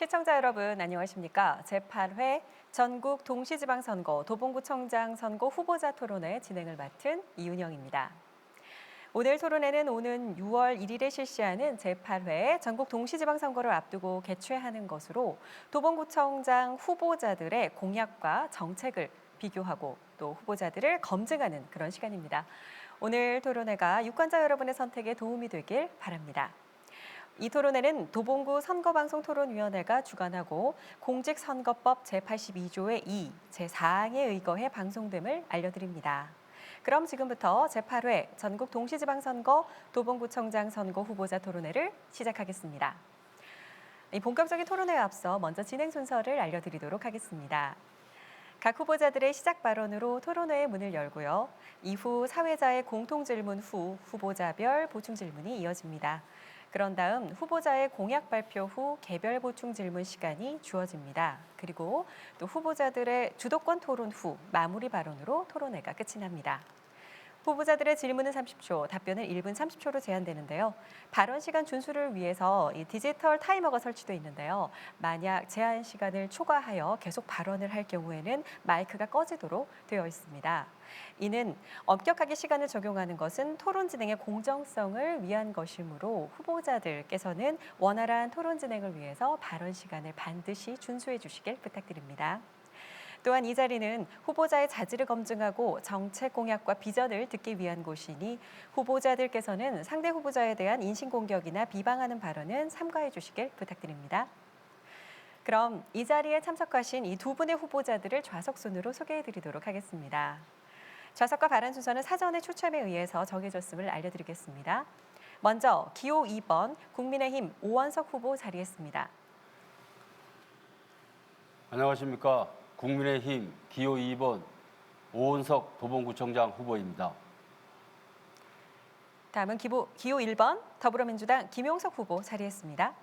시청자 여러분 안녕하십니까? 제8회 전국 동시지방선거 도봉구청장 선거 후보자 토론회 진행을 맡은 이윤영입니다. 오늘 토론회는 오는 6월 1일에 실시하는 제8회 전국 동시지방선거를 앞두고 개최하는 것으로 도봉구청장 후보자들의 공약과 정책을 비교하고 또 후보자들을 검증하는 그런 시간입니다. 오늘 토론회가 유권자 여러분의 선택에 도움이 되길 바랍니다. 이 토론회는 도봉구 선거방송토론위원회가 주관하고 공직선거법 제82조의 2, 제4항에 의거해 방송됨을 알려드립니다. 그럼 지금부터 제8회 전국 동시지방선거 도봉구청장 선거 후보자 토론회를 시작하겠습니다. 이 본격적인 토론회에 앞서 먼저 진행 순서를 알려드리도록 하겠습니다. 각 후보자들의 시작 발언으로 토론회의 문을 열고요. 이후 사회자의 공통질문 후 후보자별 보충 질문이 이어집니다. 그런 다음 후보자의 공약 발표 후 개별 보충 질문 시간이 주어집니다. 그리고 또 후보자들의 주도권 토론 후 마무리 발언으로 토론회가 끝이 납니다. 후보자들의 질문은 30초, 답변은 1분 30초로 제한되는데요. 발언 시간 준수를 위해서 이 디지털 타이머가 설치되어 있는데요. 만약 제한 시간을 초과하여 계속 발언을 할 경우에는 마이크가 꺼지도록 되어 있습니다. 이는 엄격하게 시간을 적용하는 것은 토론 진행의 공정성을 위한 것이므로 후보자들께서는 원활한 토론 진행을 위해서 발언 시간을 반드시 준수해 주시길 부탁드립니다. 또한 이 자리는 후보자의 자질을 검증하고 정책 공약과 비전을 듣기 위한 곳이니 후보자들께서는 상대 후보자에 대한 인신공격이나 비방하는 발언은 삼가해 주시길 부탁드립니다. 그럼 이 자리에 참석하신 이 두 분의 후보자들을 좌석 순으로 소개해 드리도록 하겠습니다. 좌석과 발언 순서는 사전의 추첨에 의해서 정해졌음을 알려드리겠습니다. 먼저 기호 2번 국민의힘 오원석 후보 자리했습니다. 안녕하십니까. 국민의힘 기호 2번 오원석 도봉구청장 후보입니다. 다음은 기호 1번 더불어민주당 김용석 후보 자리했습니다.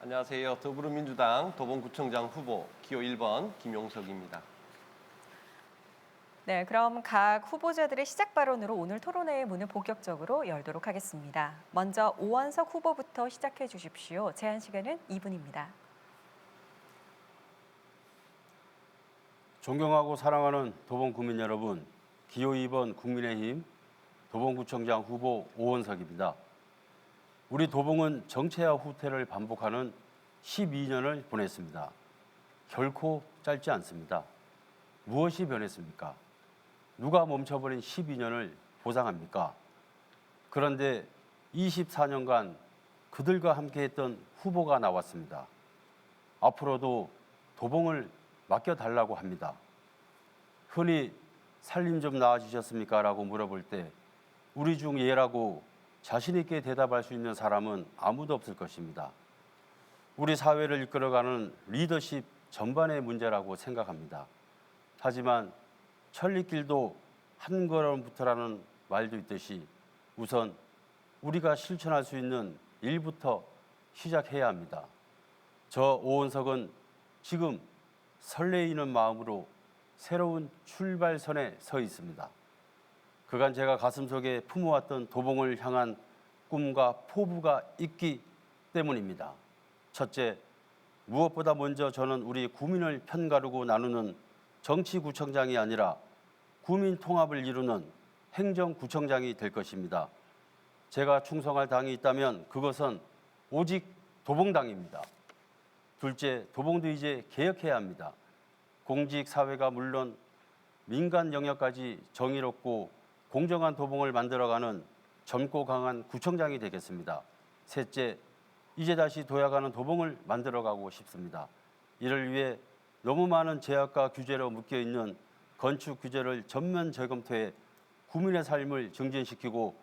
안녕하세요. 더불어민주당 도봉구청장 후보 기호 1번 김용석입니다. 네, 그럼 각 후보자들의 시작 발언으로 오늘 토론회의 문을 본격적으로 열도록 하겠습니다. 먼저 오원석 후보부터 시작해 주십시오. 제한 시간은 2분입니다. 존경하고 사랑하는 도봉 구민 여러분, 기호 2번 국민의힘 도봉구청장 후보 오원석입니다. 우리 도봉은 정체와 후퇴를 반복하는 12년을 보냈습니다. 결코 짧지 않습니다. 무엇이 변했습니까? 누가 멈춰버린 12년을 보상합니까? 그런데 24년간 그들과 함께했던 후보가 나왔습니다. 앞으로도 도봉을 맡겨달라고 합니다. 흔히 살림 좀 나아지셨습니까? 라고 물어볼 때 우리 중 예라고 자신 있게 대답할 수 있는 사람은 아무도 없을 것입니다. 우리 사회를 이끌어가는 리더십 전반의 문제라고 생각합니다. 하지만 천리길도 한 걸음부터라는 말도 있듯이 우선 우리가 실천할 수 있는 일부터 시작해야 합니다. 저 오원석은 지금 설레이는 마음으로 새로운 출발선에 서 있습니다. 그간 제가 가슴속에 품어왔던 도봉을 향한 꿈과 포부가 있기 때문입니다. 첫째, 무엇보다 먼저 저는 우리 구민을 편가르고 나누는 정치구청장이 아니라 구민 통합을 이루는 행정구청장이 될 것입니다. 제가 충성할 당이 있다면 그것은 오직 도봉당입니다. 둘째, 도봉도 이제 개혁해야 합니다. 공직사회가 물론 민간 영역까지 정의롭고 공정한 도봉을 만들어가는 젊고 강한 구청장이 되겠습니다. 셋째, 이제 다시 도약하는 도봉을 만들어가고 싶습니다. 이를 위해 너무 많은 제약과 규제로 묶여있는 건축 규제를 전면 재검토해 구민의 삶을 증진시키고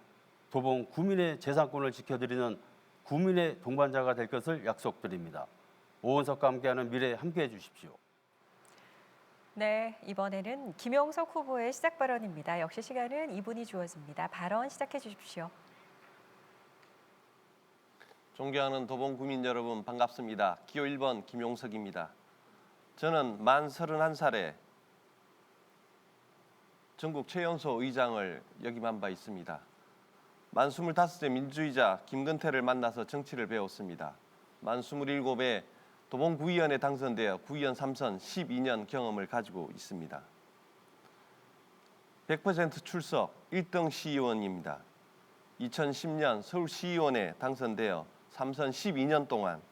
도봉 구민의 재산권을 지켜드리는 구민의 동반자가 될 것을 약속드립니다. 오원석과 함께하는 미래 함께해 주십시오. 네, 이번에는 김용석 후보의 시작 발언입니다. 역시 시간은 2분이 주어집니다. 발언 시작해 주십시오. 존경하는 도봉 구민 여러분 반갑습니다. 기호 1번 김용석입니다. 저는 만 31살에 전국 최연소 의장을 역임한 바 있습니다. 만 25세 민주주의자 김근태를 만나서 정치를 배웠습니다. 만 27에 도봉구의원에 당선되어 구의원 3선 12년 경험을 가지고 있습니다. 100% 출석 1등 시의원입니다. 2010년 서울시의원에 당선되어 3선 12년 동안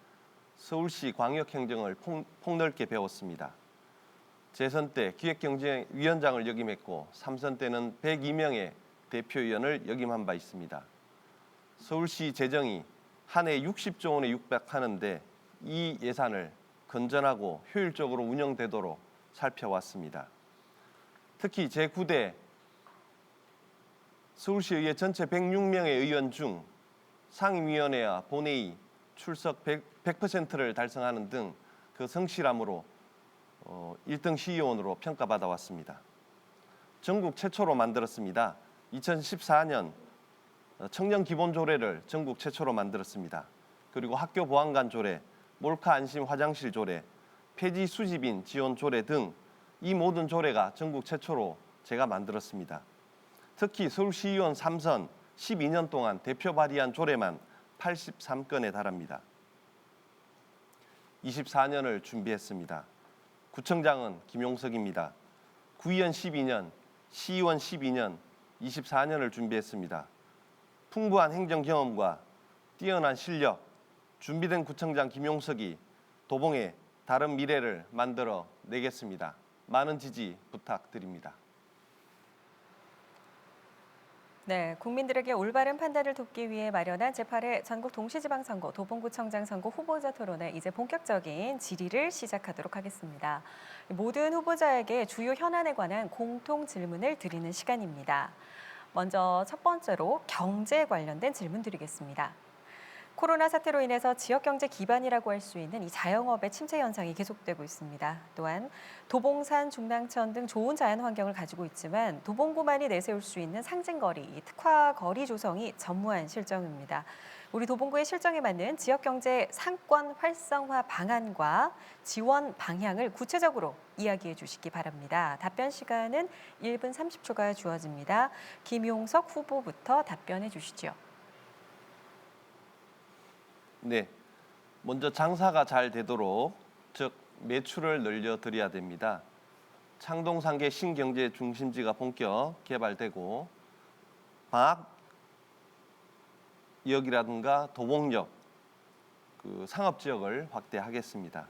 서울시 광역행정을 폭넓게 배웠습니다. 재선 때 기획경제위원장을 역임했고 3선 때는 102명의 대표위원을 역임한 바 있습니다. 서울시 재정이 한 해 60조 원에 육박하는데 이 예산을 건전하고 효율적으로 운영되도록 살펴왔습니다. 특히 제9대 서울시의회 전체 106명의 의원 중 상임위원회와 본회의 출석 100%를 달성하는 등 그 성실함으로 1등 시의원으로 평가받아 왔습니다. 전국 최초로 만들었습니다. 2014년 청년 기본 조례를 전국 최초로 만들었습니다. 그리고 학교 보안관 조례, 몰카 안심 화장실 조례, 폐지 수집인 지원 조례 등 이 모든 조례가 전국 최초로 제가 만들었습니다. 특히 서울시의원 3선 12년 동안 대표 발의한 조례만 83건에 달합니다. 24년을 준비했습니다. 구청장은 김용석입니다. 구의원 12년, 시의원 12년, 24년을 준비했습니다. 풍부한 행정 경험과 뛰어난 실력, 준비된 구청장 김용석이 도봉의 다른 미래를 만들어 내겠습니다. 많은 지지 부탁드립니다. 네, 국민들에게 올바른 판단을 돕기 위해 마련한 제8회 전국 동시지방선거 도봉구청장 선거 후보자 토론회 이제 본격적인 질의를 시작하도록 하겠습니다. 모든 후보자에게 주요 현안에 관한 공통 질문을 드리는 시간입니다. 먼저 첫 번째로 경제 관련된 질문 드리겠습니다. 코로나 사태로 인해서 지역 경제 기반이라고 할 수 있는 이 자영업의 침체 현상이 계속되고 있습니다. 또한 도봉산, 중랑천 등 좋은 자연 환경을 가지고 있지만 도봉구만이 내세울 수 있는 상징거리, 특화 거리 조성이 전무한 실정입니다. 우리 도봉구의 실정에 맞는 지역 경제 상권 활성화 방안과 지원 방향을 구체적으로 이야기해 주시기 바랍니다. 답변 시간은 1분 30초가 주어집니다. 김용석 후보부터 답변해 주시죠. 네, 먼저 장사가 잘 되도록 즉 매출을 늘려드려야 됩니다. 창동상계 신경제 중심지가 본격 개발되고 방학역이라든가 도봉역 상업지역을 확대하겠습니다.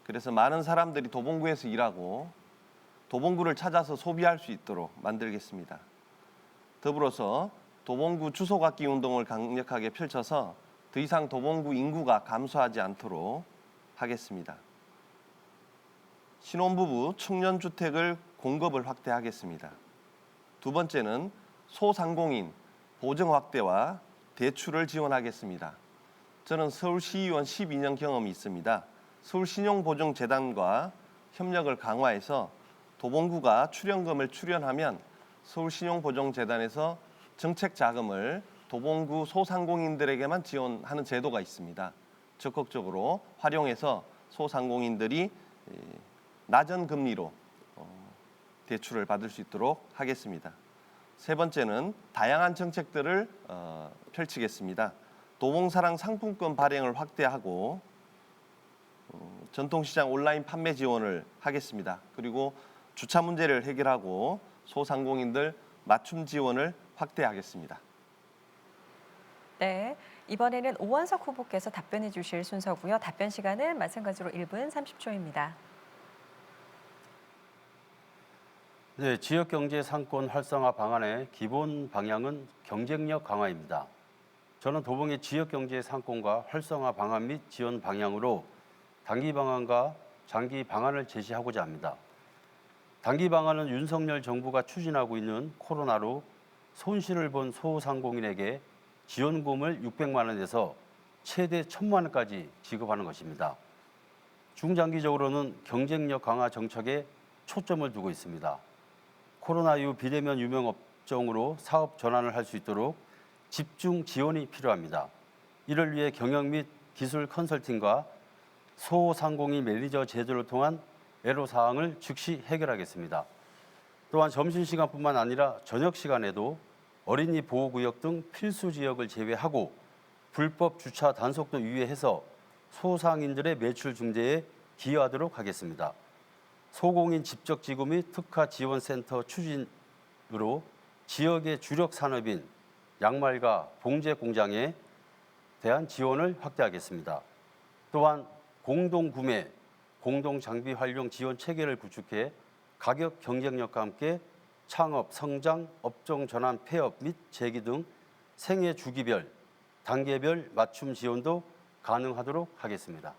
그래서 많은 사람들이 도봉구에서 일하고 도봉구를 찾아서 소비할 수 있도록 만들겠습니다. 더불어서 도봉구 주소갖기 운동을 강력하게 펼쳐서 더 이상 도봉구 인구가 감소하지 않도록 하겠습니다. 신혼부부 청년주택을 공급을 확대하겠습니다. 두 번째는 소상공인 보증 확대와 대출을 지원하겠습니다. 저는 서울시의원 12년 경험이 있습니다. 서울신용보증재단과 협력을 강화해서 도봉구가 출연금을 출연하면 서울신용보증재단에서 정책 자금을 도봉구 소상공인들에게만 지원하는 제도가 있습니다. 적극적으로 활용해서 소상공인들이 낮은 금리로 대출을 받을 수 있도록 하겠습니다. 세 번째는 다양한 정책들을 펼치겠습니다. 도봉사랑 상품권 발행을 확대하고 전통시장 온라인 판매 지원을 하겠습니다. 그리고 주차 문제를 해결하고 소상공인들 맞춤 지원을 확대하겠습니다. 네, 이번에는 오원석 후보께서 답변해 주실 순서고요. 답변 시간은 마찬가지로 1분 30초입니다. 네, 지역경제 상권 활성화 방안의 기본 방향은 경쟁력 강화입니다. 저는 도봉의 지역경제 상권과 활성화 방안 및 지원 방향으로 단기 방안과 장기 방안을 제시하고자 합니다. 단기 방안은 윤석열 정부가 추진하고 있는 코로나로 손실을 본 소상공인에게 지원금을 600만 원에서 최대 1,000만 원까지 지급하는 것입니다. 중장기적으로는 경쟁력 강화 정책에 초점을 두고 있습니다. 코로나 이후 비대면 유명업종으로 사업 전환을 할 수 있도록 집중 지원이 필요합니다. 이를 위해 경영 및 기술 컨설팅과 소상공인 매니저 제도를 통한 애로사항을 즉시 해결하겠습니다. 또한 점심시간뿐만 아니라 저녁시간에도 어린이 보호구역 등 필수 지역을 제외하고 불법 주차 단속도 유예해서 소상인들의 매출 증대에 기여하도록 하겠습니다. 소공인 직접지구 및 특화지원센터 추진으로 지역의 주력 산업인 양말과 봉제 공장에 대한 지원을 확대하겠습니다. 또한 공동구매, 공동장비 활용 지원 체계를 구축해 가격 경쟁력과 함께 창업, 성장, 업종 전환, 폐업 및 재기 등 생애 주기별, 단계별 맞춤 지원도 가능하도록 하겠습니다.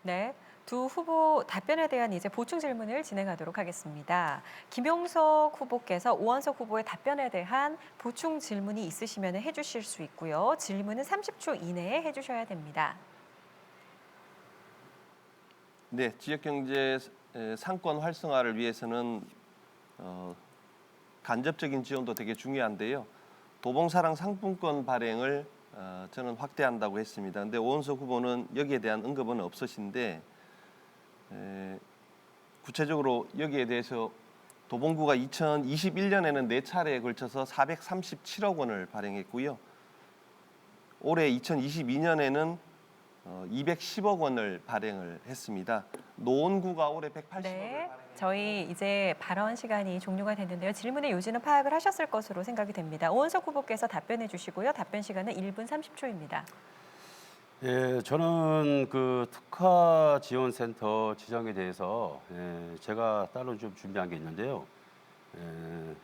네, 두 후보 답변에 대한 이제 보충 질문을 진행하도록 하겠습니다. 김용석 후보께서 오원석 후보의 답변에 대한 보충 질문이 있으시면 해주실 수 있고요. 질문은 30초 이내에 해주셔야 됩니다. 네, 지역경제 상권 활성화를 위해서는 간접적인 지원도 되게 중요한데요. 도봉사랑 상품권 발행을 저는 확대한다고 했습니다. 근데 오원석 후보는 여기에 대한 언급은 없으신데 구체적으로 여기에 대해서 도봉구가 2021년에는 4차례에 걸쳐서 437억 원을 발행했고요. 올해 2022년에는 210억 원을 발행을 했습니다. 노원구가 올해 180억 원을 네, 발행했고 저희 이제 발언 시간이 종료가 됐는데요. 질문의 요지는 파악을 하셨을 것으로 생각이 됩니다. 오원석 후보께서 답변해 주시고요. 답변 시간은 1분 30초입니다. 예, 저는 그 특화지원센터 지정에 대해서 제가 따로 좀 준비한 게 있는데요.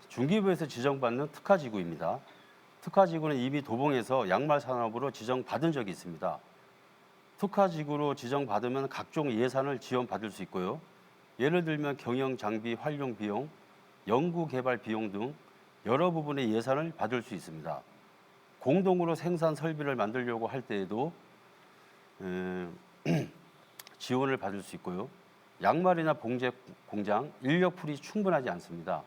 중기부에서 지정받는 특화지구입니다. 특화지구는 이미 도봉에서 양말 산업으로 지정받은 적이 있습니다. 특화지구로 지정받으면 각종 예산을 지원받을 수 있고요. 예를 들면 경영 장비 활용 비용, 연구 개발 비용 등 여러 부분의 예산을 받을 수 있습니다. 공동으로 생산 설비를 만들려고 할 때에도 지원을 받을 수 있고요. 양말이나 봉제 공장 인력풀이 충분하지 않습니다.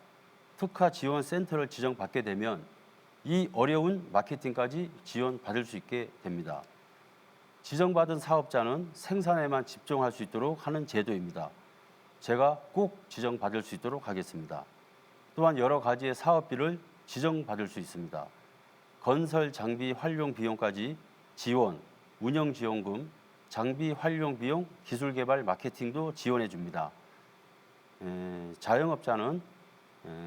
특화 지원 센터를 지정받게 되면 이 어려운 마케팅까지 지원받을 수 있게 됩니다. 지정받은 사업자는 생산에만 집중할 수 있도록 하는 제도입니다. 제가 꼭 지정받을 수 있도록 하겠습니다. 또한 여러 가지의 사업비를 지정받을 수 있습니다. 건설 장비 활용 비용까지 지원, 운영 지원금, 장비 활용 비용, 기술 개발 마케팅도 지원해 줍니다. 자영업자는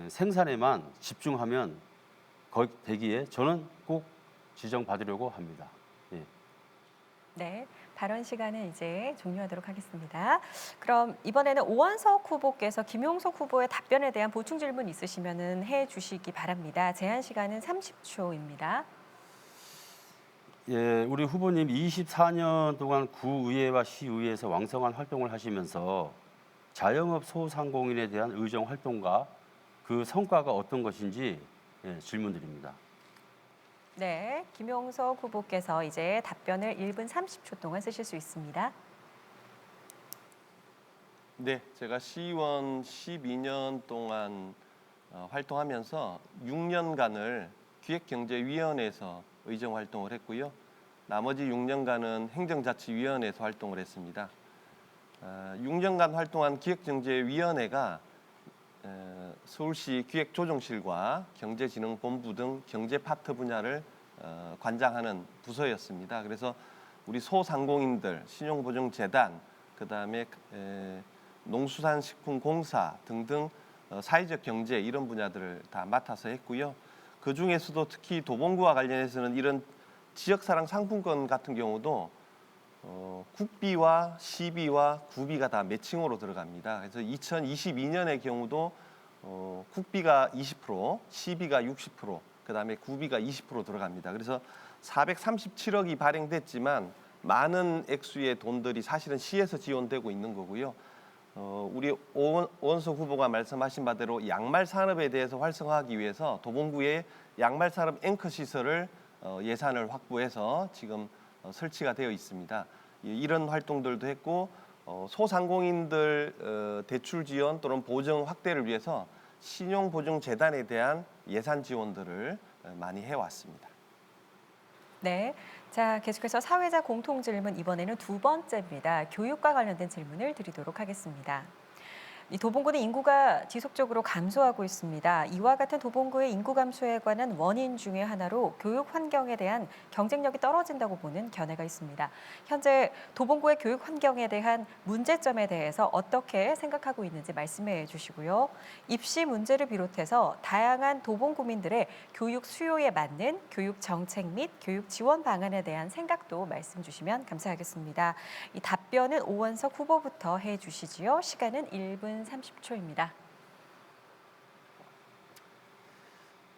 생산에만 집중하면 되기에 저는 꼭 지정받으려고 합니다. 예. 네, 발언 시간은 이제 종료하도록 하겠습니다. 그럼 이번에는 오원석 후보께서 김용석 후보의 답변에 대한 보충 질문 있으시면 해주시기 바랍니다. 제한 시간은 30초입니다. 예, 우리 후보님 24년 동안 구의회와 시의회에서 왕성한 활동을 하시면서 자영업 소상공인에 대한 의정 활동과 그 성과가 어떤 것인지 질문드립니다. 네, 김용석 후보께서 이제 답변을 1분 30초 동안 쓰실 수 있습니다. 네, 제가 시의원 12년 동안 활동하면서 6년간을 기획경제위원회에서 의정 활동을 했고요. 나머지 6년간은 행정자치위원회에서 활동을 했습니다. 6년간 활동한 기획경제위원회가 서울시 기획조정실과 경제진흥본부 등 경제 파트 분야를 관장하는 부서였습니다. 그래서 우리 소상공인들, 신용보증재단, 그다음에 농수산식품공사 등등 사회적 경제 이런 분야들을 다 맡아서 했고요. 그 중에서도 특히 도봉구와 관련해서는 이런 지역사랑 상품권 같은 경우도 국비와 시비와 구비가 다 매칭으로 들어갑니다. 그래서 2022년의 경우도 국비가 20%, 시비가 60%, 그다음에 구비가 20% 들어갑니다. 그래서 437억이 발행됐지만 많은 액수의 돈들이 사실은 시에서 지원되고 있는 거고요. 우리 오원석 후보가 말씀하신 바대로 양말 산업에 대해서 활성화하기 위해서 도봉구에 양말 산업 앵커 시설을 예산을 확보해서 지금 설치가 되어 있습니다. 이런 활동들도 했고 소상공인들 대출 지원 또는 보증 확대를 위해서 신용보증재단에 대한 예산 지원들을 많이 해왔습니다. 네, 자 계속해서 사회자 공통 질문 이번에는 두 번째입니다. 교육과 관련된 질문을 드리도록 하겠습니다. 이 도봉구는 인구가 지속적으로 감소하고 있습니다. 이와 같은 도봉구의 인구 감소에 관한 원인 중에 하나로 교육 환경에 대한 경쟁력이 떨어진다고 보는 견해가 있습니다. 현재 도봉구의 교육 환경에 대한 문제점에 대해서 어떻게 생각하고 있는지 말씀해 주시고요. 입시 문제를 비롯해서 다양한 도봉구민들의 교육 수요에 맞는 교육 정책 및 교육 지원 방안에 대한 생각도 말씀 주시면 감사하겠습니다. 이 답변은 오원석 후보부터 해 주시지요. 시간은 1분 30초입니다.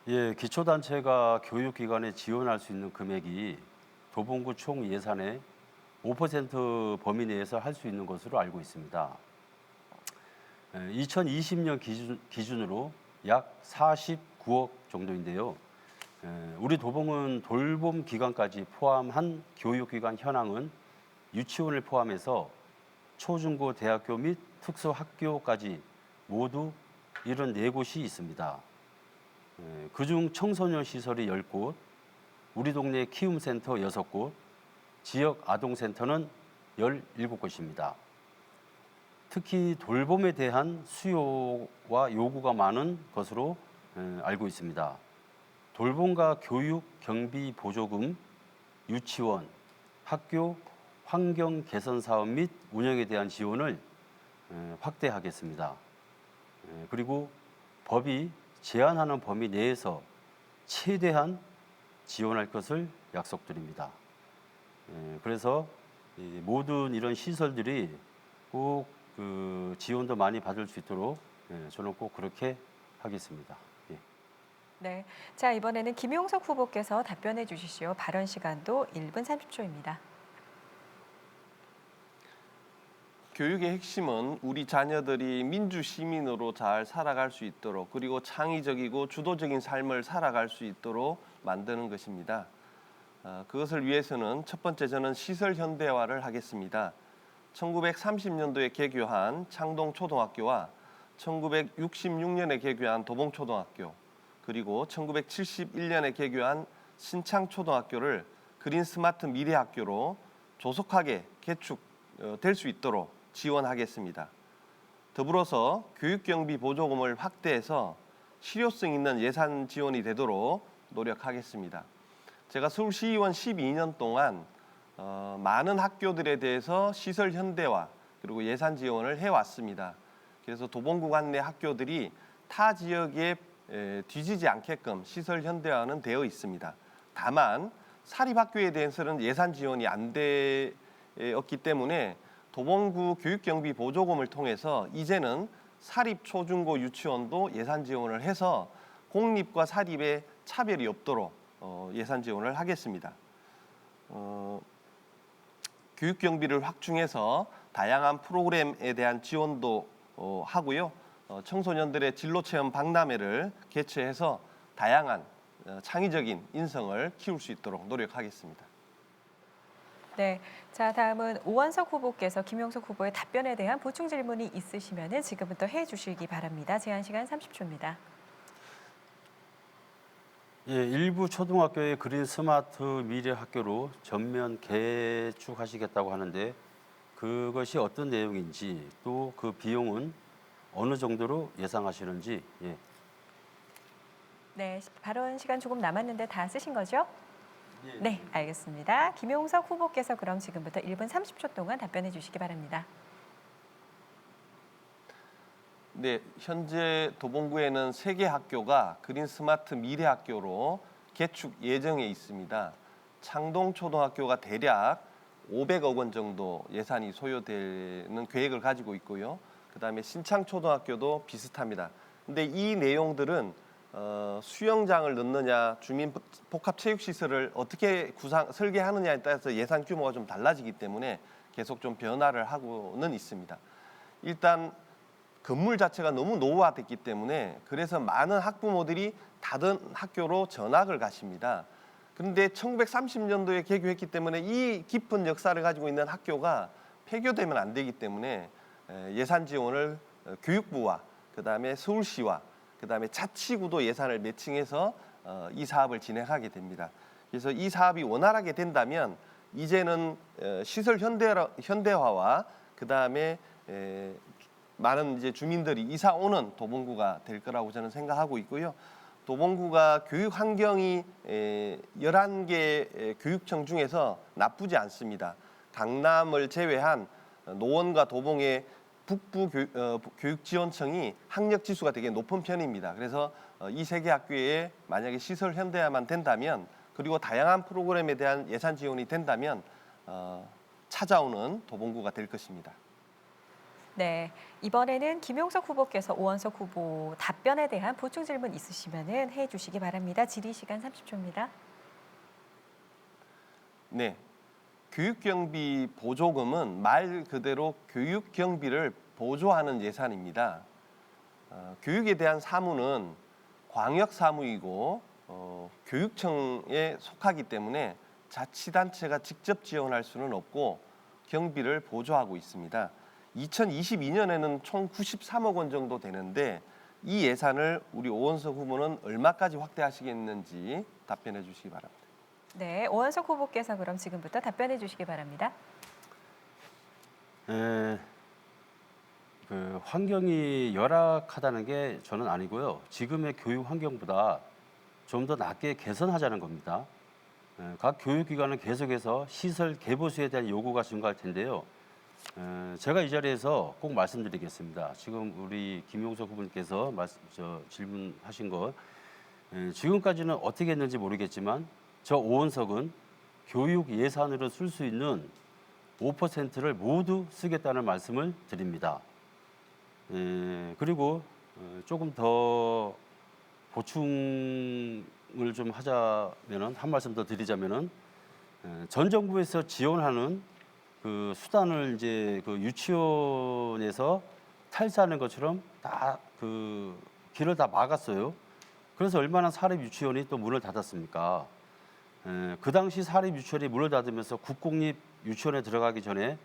예, 기초단체가 교육기관에 지원할 수 있는 금액이 도봉구 총 예산의 5% 범위 내에서 할 수 있는 것으로 알고 있습니다. 2020년 기준으로 약 49억 정도인데요. 우리 도봉은 돌봄 기관까지 포함한 교육기관 현황은 유치원을 포함해서 초중고 대학교 및 특수학교까지 모두 74곳이 있습니다. 그중 청소년 시설이 10곳, 우리 동네 키움센터 6곳, 지역 아동센터는 17곳입니다. 특히 돌봄에 대한 수요와 요구가 많은 것으로 알고 있습니다. 돌봄과 교육 경비 보조금, 유치원, 학교 환경 개선 사업 및 운영에 대한 지원을 확대하겠습니다. 그리고 법이 제한하는 범위 내에서 최대한 지원할 것을 약속드립니다. 그래서 모든 이런 시설들이 꼭 그 지원도 많이 받을 수 있도록 저는 꼭 그렇게 하겠습니다. 예. 네, 자 이번에는 김용석 후보께서 답변해 주시시오. 발언 시간도 1분 30초입니다. 교육의 핵심은 우리 자녀들이 민주 시민으로 잘 살아갈 수 있도록 그리고 창의적이고 주도적인 삶을 살아갈 수 있도록 만드는 것입니다. 그것을 위해서는 첫 번째 저는 시설 현대화를 하겠습니다. 1930년도에 개교한 창동초등학교와 1966년에 개교한 도봉초등학교 그리고 1971년에 개교한 신창초등학교를 그린 스마트 미래학교로 조속하게 개축될 수 있도록 지원하겠습니다. 더불어서 교육경비 보조금을 확대해서 실효성 있는 예산 지원이 되도록 노력하겠습니다. 제가 서울시의원 12년 동안 많은 학교들에 대해서 시설 현대화 그리고 예산 지원을 해왔습니다. 그래서 도봉구 관내 학교들이 타 지역에 뒤지지 않게끔 시설 현대화는 되어 있습니다. 다만 사립학교에 대해서는 예산 지원이 안 되었기 때문에 도봉구 교육경비 보조금을 통해서 이제는 사립 초중고 유치원도 예산 지원을 해서 공립과 사립의 차별이 없도록 예산 지원을 하겠습니다. 교육경비를 확충해서 다양한 프로그램에 대한 지원도 하고요. 청소년들의 진로체험 박람회를 개최해서 다양한 창의적인 인성을 키울 수 있도록 노력하겠습니다. 네, 자 다음은 오원석 후보께서 김용석 후보의 답변에 대한 보충 질문이 있으시면 지금부터 해주시기 바랍니다. 제한 시간 30초입니다. 예, 일부 초등학교의 그린 스마트 미래 학교로 전면 개축하시겠다고 하는데 그것이 어떤 내용인지 또 그 비용은 어느 정도로 예상하시는지. 예. 네, 발언 시간 조금 남았는데 다 쓰신 거죠? 예. 네, 알겠습니다. 김용석 후보께서 그럼 지금부터 1분 30초 동안 답변해 주시기 바랍니다. 네, 현재 도봉구에는 3개 학교가 그린 스마트 미래 학교로 개축 예정에 있습니다. 창동초등학교가 대략 500억 원 정도 예산이 소요되는 계획을 가지고 있고요. 그다음에 신창초등학교도 비슷합니다. 근데 이 내용들은 수영장을 넣느냐, 주민 복합체육시설을 어떻게 설계하느냐에 따라서 예산 규모가 좀 달라지기 때문에 계속 좀 변화를 하고는 있습니다. 일단 건물 자체가 너무 노후화됐기 때문에 그래서 많은 학부모들이 다른 학교로 전학을 가십니다. 그런데 1930년도에 개교했기 때문에 이 깊은 역사를 가지고 있는 학교가 폐교되면 안 되기 때문에 예산 지원을 교육부와 그다음에 서울시와 그다음에 자치구도 예산을 매칭해서 이 사업을 진행하게 됩니다. 그래서 이 사업이 원활하게 된다면 이제는 시설 현대화와 그다음에 많은 이제 주민들이 이사 오는 도봉구가 될 거라고 저는 생각하고 있고요. 도봉구가 교육 환경이 11개 교육청 중에서 나쁘지 않습니다. 강남을 제외한 노원과 도봉의 북부 교육지원청이 학력 지수가 되게 높은 편입니다. 그래서 이 세 개 학교에 만약에 시설 현대화만 된다면 그리고 다양한 프로그램에 대한 예산 지원이 된다면 찾아오는 도봉구가 될 것입니다. 네, 이번에는 김용석 후보께서 오원석 후보 답변에 대한 보충 질문 있으시면 해주시기 바랍니다. 질의 시간 30초입니다. 네, 교육경비 보조금은 말 그대로 교육경비를 보조하는 예산입니다. 교육에 대한 사무는 광역사무이고 교육청에 속하기 때문에 자치단체가 직접 지원할 수는 없고 경비를 보조하고 있습니다. 2022년에는 총 93억 원 정도 되는데 이 예산을 우리 오원석 후보는 얼마까지 확대하시겠는지 답변해 주시기 바랍니다. 네, 오원석 후보께서 그럼 지금부터 답변해 주시기 바랍니다. 그 환경이 열악하다는 게 저는 아니고요. 지금의 교육 환경보다 좀 더 낫게 개선하자는 겁니다. 각 교육기관은 계속해서 시설 개보수에 대한 요구가 증가할 텐데요. 제가 이 자리에서 꼭 말씀드리겠습니다. 지금 우리 김용석 후보님께서 질문하신 것 지금까지는 어떻게 했는지 모르겠지만 저 오원석은 교육 예산으로 쓸 수 있는 5%를 모두 쓰겠다는 말씀을 드립니다. 그리고 조금 더 보충을 좀 하자면은 한 말씀 더 드리자면은 전 정부에서 지원하는 그 수단을 이제 그 유치원에서 탈사하는 것처럼 다 그 길을 다 막았어요. 그래서 얼마나 사립 유치원이 또 문을 닫았습니까? 그 당시 사립 유치원이 문을 닫으면서 국공립 유치원에 들어가기 전에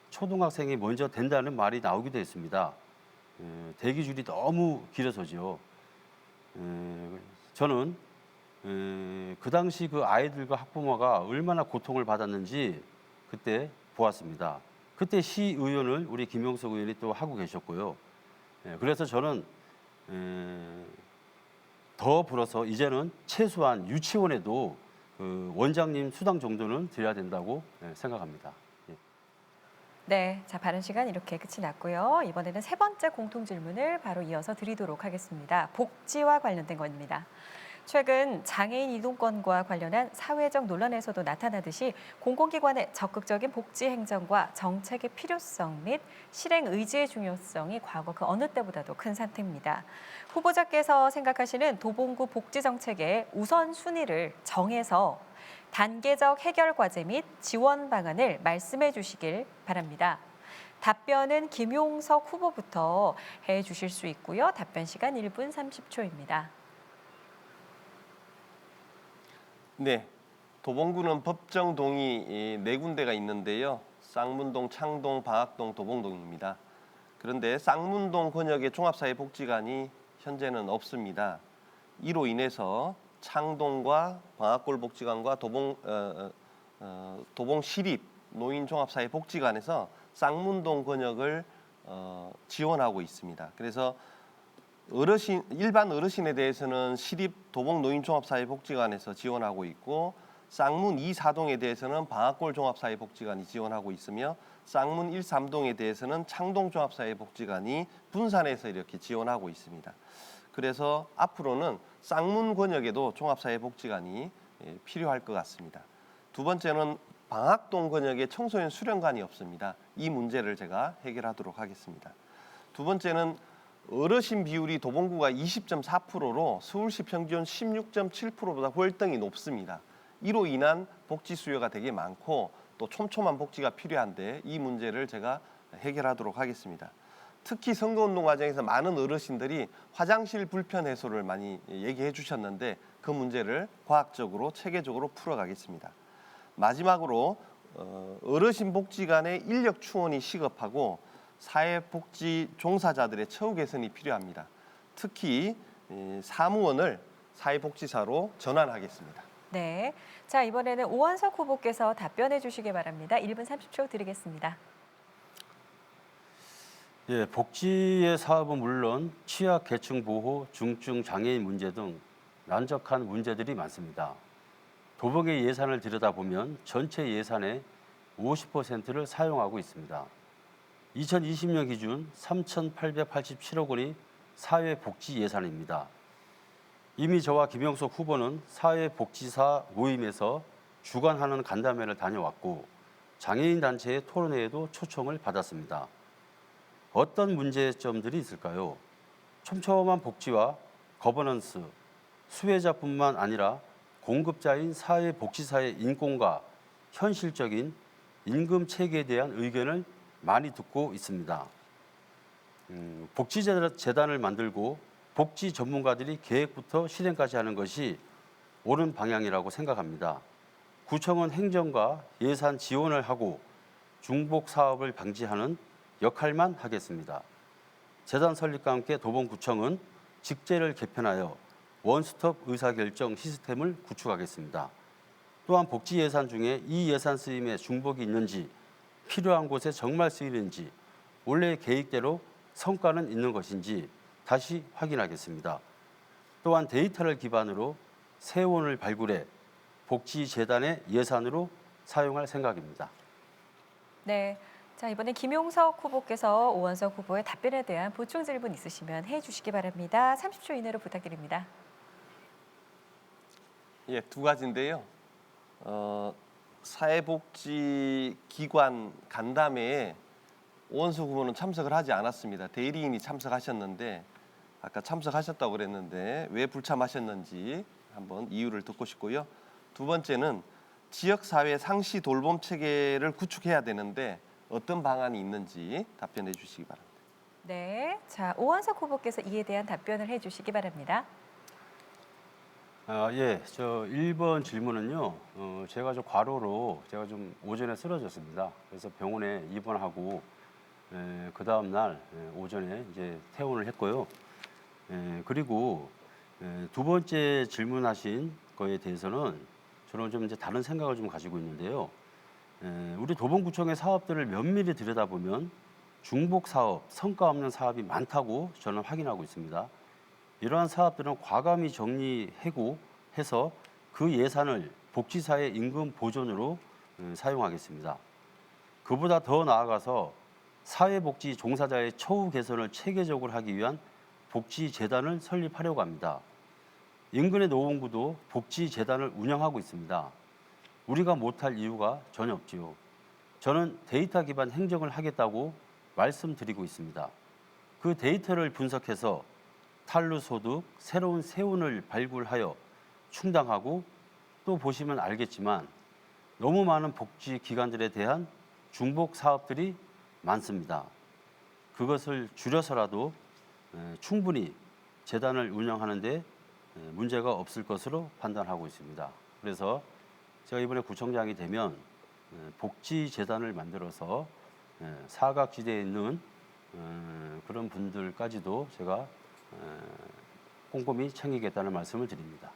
초등학생이 먼저 된다는 말이 나오기도 했습니다. 대기줄이 너무 길어서죠. 저는 그 당시 그 아이들과 학부모가 얼마나 고통을 받았는지 그때 보았습니다. 그때 시의원을 우리 김용석 의원이 또 하고 계셨고요. 그래서 저는 더 불어서 이제는 최소한 유치원에도 그 원장님 수당 정도는 드려야 된다고 생각합니다. 네, 자, 발언 시간 이렇게 끝이 났고요. 이번에는 세 번째 공통 질문을 바로 이어서 드리도록 하겠습니다. 복지와 관련된 겁니다. 최근 장애인 이동권과 관련한 사회적 논란에서도 나타나듯이 공공기관의 적극적인 복지 행정과 정책의 필요성 및 실행 의지의 중요성이 과거 그 어느 때보다도 큰 상태입니다. 후보자께서 생각하시는 도봉구 복지 정책의 우선순위를 정해서 단계적 해결 과제 및 지원 방안을 말씀해 주시길 바랍니다. 답변은 김용석 후보부터 해 주실 수 있고요. 답변 시간 1분 30초입니다. 네, 도봉구는 법정동이 4군데가 있는데요. 쌍문동, 창동, 방학동, 도봉동입니다. 그런데 쌍문동 권역의 종합사회복지관이 현재는 없습니다. 이로 인해서 창동과 방학골복지관과 도봉시립 노인종합사회복지관에서 쌍문동 권역을 지원하고 있습니다. 그래서 일반 어르신에 대해서는 시립 도봉노인종합사회복지관에서 지원하고 있고 쌍문 2, 4동에 대해서는 방학골 종합사회복지관이 지원하고 있으며 쌍문 1, 3동에 대해서는 창동종합사회복지관이 분산해서 이렇게 지원하고 있습니다. 그래서 앞으로는 쌍문 권역에도 종합사회복지관이 필요할 것 같습니다. 두 번째는 방학동 권역에 청소년 수련관이 없습니다. 이 문제를 제가 해결하도록 하겠습니다. 두 번째는 어르신 비율이 도봉구가 20.4%로 서울시 평균 16.7%보다 월등히 높습니다. 이로 인한 복지 수요가 되게 많고 또 촘촘한 복지가 필요한데 이 문제를 제가 해결하도록 하겠습니다. 특히 선거운동 과정에서 많은 어르신들이 화장실 불편 해소를 많이 얘기해 주셨는데 그 문제를 과학적으로 체계적으로 풀어가겠습니다. 마지막으로 어르신 복지관의 인력 충원이 시급하고 사회복지 종사자들의 처우 개선이 필요합니다. 특히 사무원을 사회복지사로 전환하겠습니다. 네, 자, 이번에는 오원석 후보께서 답변해 주시기 바랍니다. 1분 30초 드리겠습니다. 예, 복지의 사업은 물론 취약 계층 보호, 중증 장애인 문제 등 난적한 문제들이 많습니다. 도봉의 예산을 들여다보면 전체 예산의 50%를 사용하고 있습니다. 2020년 기준 3,887억 원이 사회복지 예산입니다. 이미 저와 김영석 후보는 사회복지사 모임에서 주관하는 간담회를 다녀왔고 장애인 단체의 토론회에도 초청을 받았습니다. 어떤 문제점들이 있을까요? 촘촘한 복지와 거버넌스, 수혜자뿐만 아니라 공급자인 사회복지사의 인권과 현실적인 임금 체계에 대한 의견을 많이 듣고 있습니다. 복지재단을 만들고 복지 전문가들이 계획부터 실행까지 하는 것이 옳은 방향이라고 생각합니다. 구청은 행정과 예산 지원을 하고 중복 사업을 방지하는 역할만 하겠습니다. 재단 설립과 함께 도봉구청은 직제를 개편하여 원스톱 의사결정 시스템을 구축하겠습니다. 또한 복지 예산 중에 이 예산 쓰임에 중복이 있는지, 필요한 곳에 정말 쓰이는지, 원래 계획대로 성과는 있는 것인지 다시 확인하겠습니다. 또한 데이터를 기반으로 세원을 발굴해 복지재단의 예산으로 사용할 생각입니다. 네. 자, 이번에 김용석 후보께서 오원석 후보의 답변에 대한 보충 질문 있으시면 해주시기 바랍니다. 30초 이내로 부탁드립니다. 예, 두 가지인데요. 사회복지기관 간담회에 오원석 후보는 참석을 하지 않았습니다. 대리인이 참석하셨는데 아까 참석하셨다고 그랬는데 왜 불참하셨는지 한번 이유를 듣고 싶고요. 두 번째는 지역사회 상시 돌봄 체계를 구축해야 되는데 어떤 방안이 있는지 답변해 주시기 바랍니다. 네. 자, 오원석 후보께서 이에 대한 답변을 해주시기 바랍니다. 예, 저 1번 질문은요. 제가 좀 과로로 제가 좀 오전에 쓰러졌습니다. 그래서 병원에 입원하고 그 다음 날 오전에 이제 퇴원을 했고요. 그리고 두 번째 질문하신 거에 대해서는 저는 좀 이제 다른 생각을 좀 가지고 있는데요. 우리 도봉구청의 사업들을 면밀히 들여다보면 중복 사업, 성과 없는 사업이 많다고 저는 확인하고 있습니다. 이러한 사업들은 과감히 정리해서 그 예산을 복지사의 임금 보존으로 사용하겠습니다. 그보다 더 나아가서 사회복지 종사자의 처우 개선을 체계적으로 하기 위한 복지재단을 설립하려고 합니다. 인근의 노원구도 복지재단을 운영하고 있습니다. 우리가 못할 이유가 전혀 없지요. 저는 데이터 기반 행정을 하겠다고 말씀드리고 있습니다. 그 데이터를 분석해서 탈루소득, 새로운 세운을 발굴하여 충당하고 또 보시면 알겠지만 너무 많은 복지기관들에 대한 중복 사업들이 많습니다. 그것을 줄여서라도 충분히 재단을 운영하는 데 문제가 없을 것으로 판단하고 있습니다. 그래서 제가 이번에 구청장이 되면 복지재단을 만들어서 사각지대에 있는 그런 분들까지도 제가 꼼꼼히 챙기겠다는 말씀을 드립니다.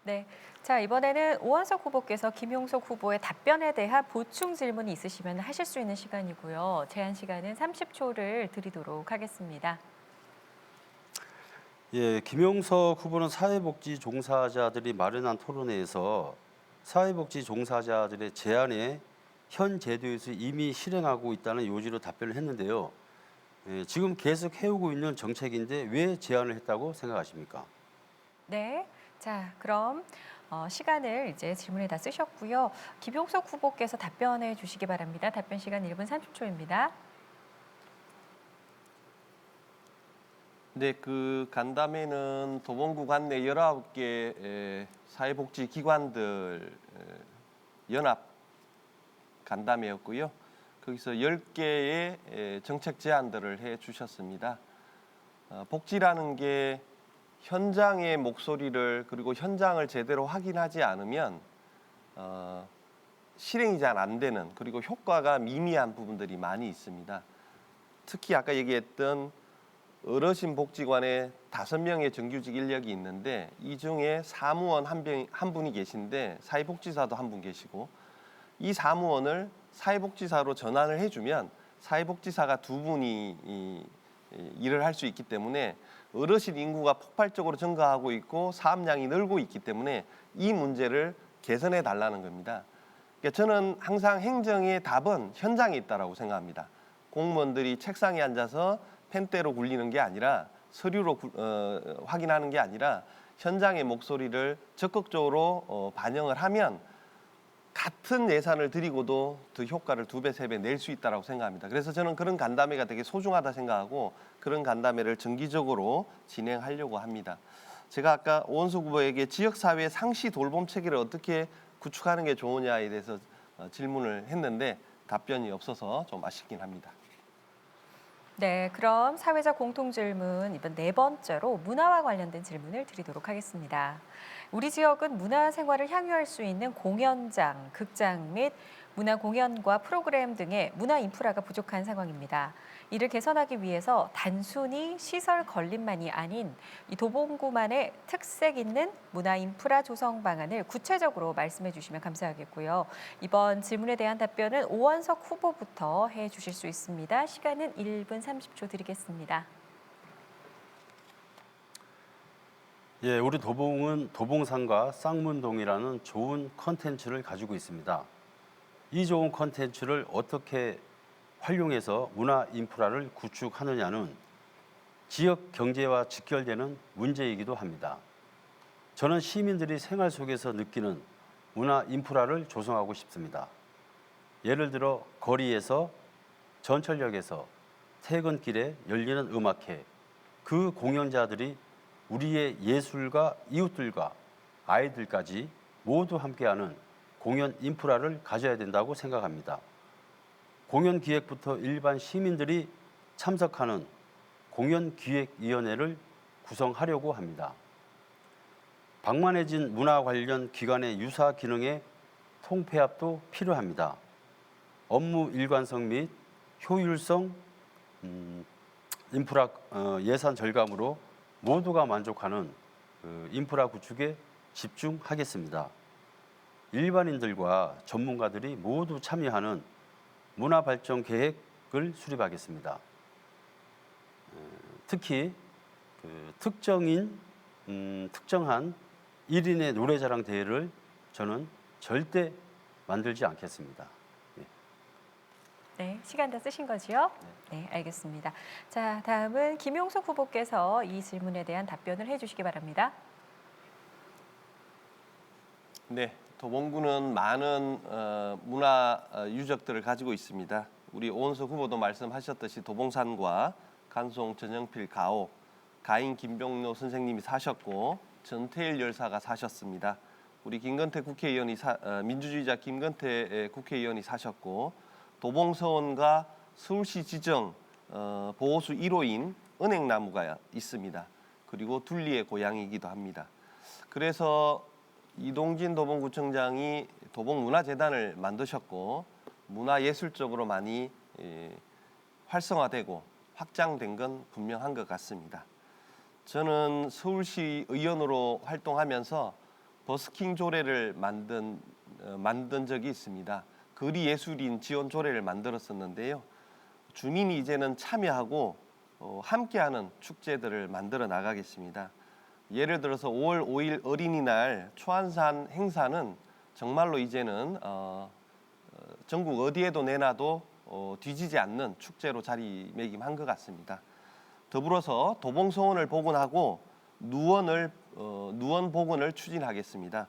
네. 자, 이번에는 오원석 후보께서 김용석 후보의 답변에 대한 보충 질문이 있으시면 하실 수 있는 시간이고요. 제한 시간은 30초를 드리도록 하겠습니다. 예, 김용석 후보는 사회복지 종사자들이 마련한 토론회에서 사회복지 종사자들의 제안에 현 제도에서 이미 실행하고 있다는 요지로 답변을 했는데요. 지금 계속 해오고 있는 정책인데 왜 제안을 했다고 생각하십니까? 네. 자, 그럼 시간을 이제 질문에 다 쓰셨고요. 김용석 후보께서 답변해 주시기 바랍니다. 답변 시간 1분 30초입니다. 네, 그 간담회는 도봉구 관내 19개 사회복지기관들 연합 간담회였고요. 거기서 10개의 정책 제안들을 해 주셨습니다. 복지라는 게 현장의 목소리를 그리고 현장을 제대로 확인하지 않으면 실행이 잘 안 되는 그리고 효과가 미미한 부분들이 많이 있습니다. 특히 아까 얘기했던 어르신 복지관에 5명의 정규직 인력이 있는데 이 중에 사무원 한 분이 계신데 사회복지사도 한 분 계시고 이 사무원을 사회복지사로 전환을 해주면 사회복지사가 두 분이 일을 할 수 있기 때문에 어르신 인구가 폭발적으로 증가하고 있고 사업량이 늘고 있기 때문에 이 문제를 개선해 달라는 겁니다. 그러니까 저는 항상 행정의 답은 현장에 있다고 생각합니다. 공무원들이 책상에 앉아서 펜대로 굴리는 게 아니라 서류로 확인하는 게 아니라 현장의 목소리를 적극적으로 반영을 하면 같은 예산을 들이고도 더 효과를 2배, 3배 낼 수 있다고 생각합니다. 그래서 저는 그런 간담회가 되게 소중하다 생각하고 그런 간담회를 정기적으로 진행하려고 합니다. 제가 아까 오원석 후보에게 지역사회 상시 돌봄 체계를 어떻게 구축하는 게 좋으냐에 대해서 질문을 했는데 답변이 없어서 좀 아쉽긴 합니다. 네, 그럼 사회적 공통 질문 이번 4번째로 문화와 관련된 질문을 드리도록 하겠습니다. 우리 지역은 문화 생활을 향유할 수 있는 공연장, 극장 및 문화 공연과 프로그램 등의 문화 인프라가 부족한 상황입니다. 이를 개선하기 위해서 단순히 시설 건립만이 아닌 이 도봉구만의 특색 있는 문화 인프라 조성 방안을 구체적으로 말씀해 주시면 감사하겠고요. 이번 질문에 대한 답변은 오원석 후보부터 해 주실 수 있습니다. 시간은 1분 30초 드리겠습니다. 예, 우리 도봉은 도봉산과 쌍문동이라는 좋은 컨텐츠를 가지고 있습니다. 이 좋은 컨텐츠를 어떻게 활용해서 문화 인프라를 구축하느냐는 지역 경제와 직결되는 문제이기도 합니다. 저는 시민들이 생활 속에서 느끼는 문화 인프라를 조성하고 싶습니다. 예를 들어 거리에서 전철역에서 퇴근길에 열리는 음악회, 그 공연자들이 우리의 예술가 이웃들과 아이들까지 모두 함께하는 공연 인프라를 가져야 된다고 생각합니다. 공연 기획부터 일반 시민들이 참석하는 공연기획위원회를 구성하려고 합니다. 방만해진 문화 관련 기관의 유사 기능의 통폐합도 필요합니다. 업무 일관성 및 효율성, 인프라 예산 절감으로 모두가 만족하는 인프라 구축에 집중하겠습니다. 일반인들과 전문가들이 모두 참여하는 문화발전 계획을 수립하겠습니다. 특히 특정한 1인의 노래자랑 대회를 저는 절대 만들지 않겠습니다. 네, 시간 다 쓰신 거지요? 네, 알겠습니다. 자, 다음은 김용석 후보께서 이 질문에 대한 답변을 해주시기 바랍니다. 네, 도봉구는 많은 문화 유적들을 가지고 있습니다. 우리 오원석 후보도 말씀하셨듯이 도봉산과 간송 전영필 가오, 가인 김병로 선생님이 사셨고 전태일 열사가 사셨습니다. 우리 김건태 국회의원이 민주주의자 김건태 국회의원이 사셨고 도봉서원과 서울시 지정 보호수 1호인 은행나무가 있습니다. 그리고 둘리의 고향이기도 합니다. 그래서 이동진 도봉구청장이 도봉문화재단을 만드셨고 문화예술적으로 많이 활성화되고 확장된 건 분명한 것 같습니다. 저는 서울시 의원으로 활동하면서 버스킹 조례를 만든 적이 있습니다. 거리예술인 지원 조례를 만들었었는데요. 주민이 이제는 참여하고 함께하는 축제들을 만들어 나가겠습니다. 예를 들어서 5월 5일 어린이날 초안산 행사는 정말로 이제는 전국 어디에도 내놔도 뒤지지 않는 축제로 자리매김한 것 같습니다. 더불어서 도봉서원을 복원하고 누원 복원을 추진하겠습니다.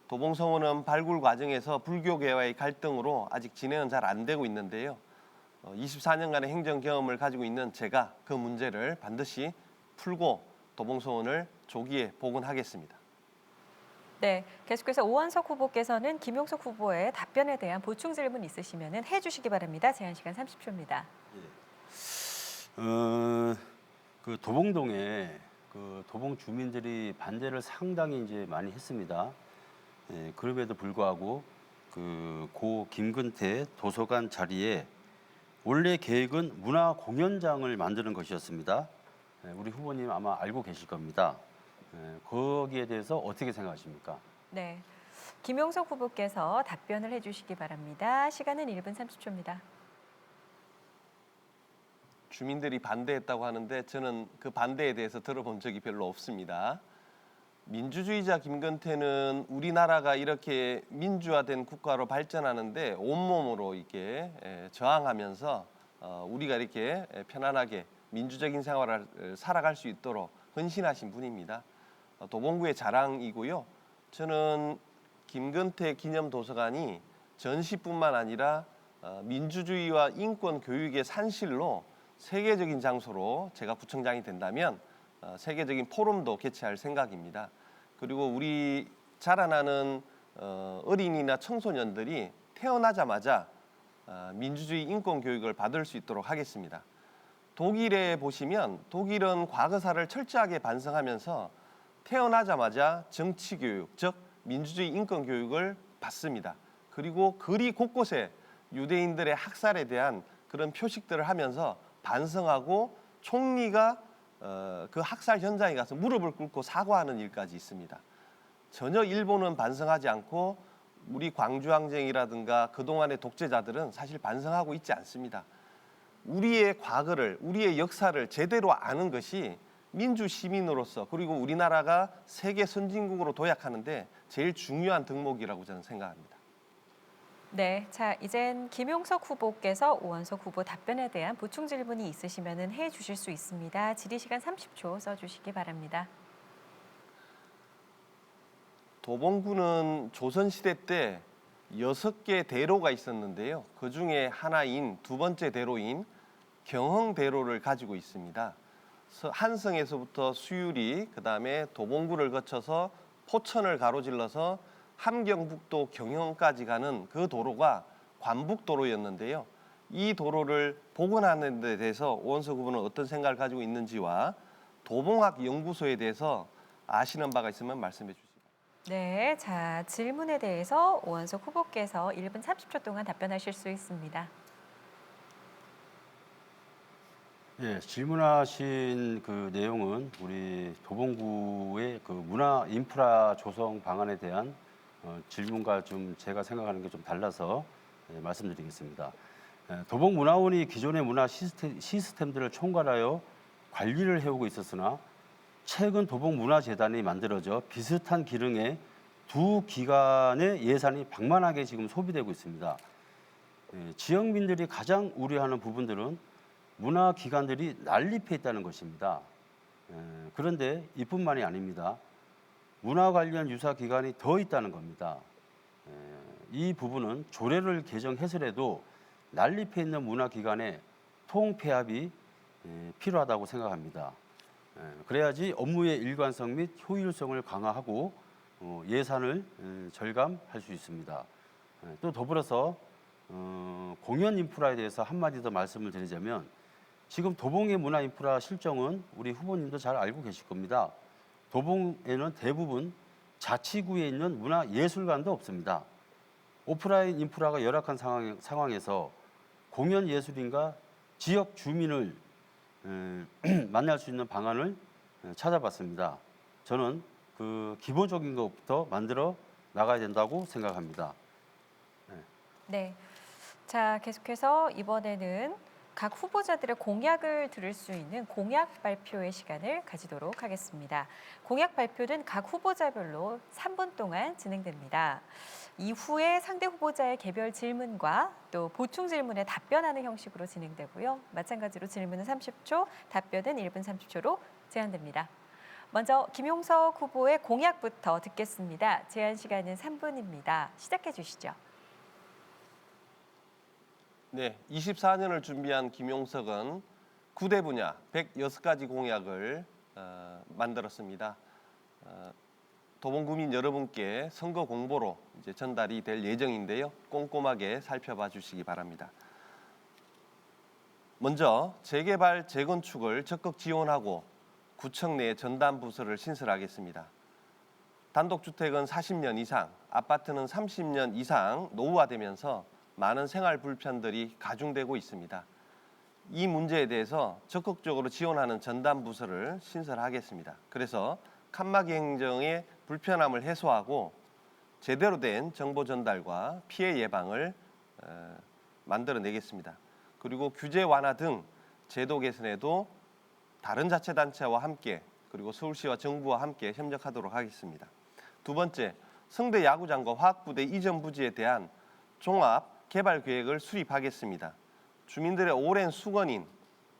도봉서원은 발굴 과정에서 불교계와의 갈등으로 아직 진행은 잘 안 되고 있는데요. 24년간의 행정 경험을 가지고 있는 제가 그 문제를 반드시 풀고 도봉서원을 조기에 복원하겠습니다. 네, 계속해서 오원석 후보께서는 김용석 후보의 답변에 대한 보충 질문 있으시면 해주시기 바랍니다. 제한 시간 30초입니다. 그 도봉동에 그 도봉 주민들이 반대를 상당히 이제 많이 했습니다. 예, 그럼에도 불구하고 그 고 김근태 도서관 자리에 원래 계획은 문화 공연장을 만드는 것이었습니다. 예, 우리 후보님 아마 알고 계실 겁니다. 예, 거기에 대해서 어떻게 생각하십니까? 네, 김용석 후보께서 답변을 해주시기 바랍니다. 시간은 1분 30초입니다. 주민들이 반대했다고 하는데 저는 그 반대에 대해서 들어본 적이 별로 없습니다. 민주주의자 김건태는 우리나라가 이렇게 민주화된 국가로 발전하는데 온몸으로 이렇게 저항하면서 우리가 이렇게 편안하게 민주적인 생활을 살아갈 수 있도록 헌신하신 분입니다. 도봉구의 자랑이고요. 저는 김건태 기념도서관이 전시뿐만 아니라 민주주의와 인권 교육의 산실로 세계적인 장소로 제가 구청장이 된다면 세계적인 포럼도 개최할 생각입니다. 그리고 우리 자라나는 어린이나 청소년들이 태어나자마자 민주주의 인권 교육을 받을 수 있도록 하겠습니다. 독일에 보시면 독일은 과거사를 철저하게 반성하면서 태어나자마자 정치 교육, 즉 민주주의 인권 교육을 받습니다. 그리고 거리 곳곳에 유대인들의 학살에 대한 그런 표식들을 하면서 반성하고 총리가 그 학살 현장에 가서 무릎을 꿇고 사과하는 일까지 있습니다. 전혀 일본은 반성하지 않고 우리 광주항쟁이라든가 그동안의 독재자들은 사실 반성하고 있지 않습니다. 우리의 과거를, 우리의 역사를 제대로 아는 것이 민주 시민으로서 그리고 우리나라가 세계 선진국으로 도약하는데 제일 중요한 덕목이라고 저는 생각합니다. 네, 자 이젠 김용석 후보께서 오원석 후보 답변에 대한 보충 질문이 있으시면 해주실 수 있습니다. 질의 시간 30초 써주시기 바랍니다. 도봉구는 조선시대 때 6개 대로가 있었는데요. 그중에 하나인 두 번째 대로인 경흥대로를 가지고 있습니다. 한성에서부터 수유리, 그다음에 도봉구를 거쳐서 포천을 가로질러서 함경북도 경영까지 가는 그 도로가 관북도로였는데요. 이 도로를 복원하는 데 대해서 오원석 후보는 어떤 생각을 가지고 있는지와 도봉학연구소에 대해서 아시는 바가 있으면 말씀해 주시기 바랍니다. 네, 자 질문에 대해서 오원석 후보께서 1분 30초 동안 답변하실 수 있습니다. 예, 질문하신 그 내용은 우리 도봉구의 그 문화 인프라 조성 방안에 대한 질문과 좀 제가 생각하는 게 좀 달라서 말씀드리겠습니다. 도봉문화원이 기존의 문화 시스템들을 총괄하여 관리를 해오고 있었으나 최근 도봉문화재단이 만들어져 비슷한 기능의 두 기관의 예산이 방만하게 지금 소비되고 있습니다. 지역민들이 가장 우려하는 부분들은 문화기관들이 난립해 있다는 것입니다. 그런데 이뿐만이 아닙니다. 문화 관련 유사기관이 더 있다는 겁니다. 이 부분은 조례를 개정해서라도 난립해 있는 문화기관의 통폐합이 필요하다고 생각합니다. 그래야지 업무의 일관성 및 효율성을 강화하고 예산을 절감할 수 있습니다. 또 더불어서 공연 인프라에 대해서 한마디 더 말씀을 드리자면 지금 도봉의 문화 인프라 실정은 우리 후보님도 잘 알고 계실 겁니다. 도봉에는 대부분 자치구에 있는 문화예술관도 없습니다. 오프라인 인프라가 열악한 상황에서 공연 예술인과 지역 주민을 만날 수 있는 방안을 찾아봤습니다. 저는 그 기본적인 것부터 만들어 나가야 된다고 생각합니다. 네, 자 계속해서 이번에는 각 후보자들의 공약을 들을 수 있는 공약 발표의 시간을 가지도록 하겠습니다. 공약 발표는 각 후보자별로 3분 동안 진행됩니다. 이후에 상대 후보자의 개별 질문과 또 보충 질문에 답변하는 형식으로 진행되고요. 마찬가지로 질문은 30초, 답변은 1분 30초로 제한됩니다. 먼저 김용석 후보의 공약부터 듣겠습니다. 제한 시간은 3분입니다. 시작해 주시죠. 네, 24년을 준비한 김용석은 9대 분야 106가지 공약을 만들었습니다. 도봉구민 여러분께 선거 공보로 이제 전달이 될 예정인데요. 꼼꼼하게 살펴봐 주시기 바랍니다. 먼저 재개발, 재건축을 적극 지원하고 구청 내 전담 부서를 신설하겠습니다. 단독주택은 40년 이상, 아파트는 30년 이상 노후화되면서 많은 생활 불편들이 가중되고 있습니다. 이 문제에 대해서 적극적으로 지원하는 전담 부서를 신설하겠습니다. 그래서 칸막이 행정의 불편함을 해소하고 제대로 된 정보 전달과 피해 예방을 만들어내겠습니다. 그리고 규제 완화 등 제도 개선에도 다른 자치단체와 함께 그리고 서울시와 정부와 함께 협력하도록 하겠습니다. 두 번째, 성대 야구장과 화학부대 이전 부지에 대한 종합 개발 계획을 수립하겠습니다. 주민들의 오랜 수건인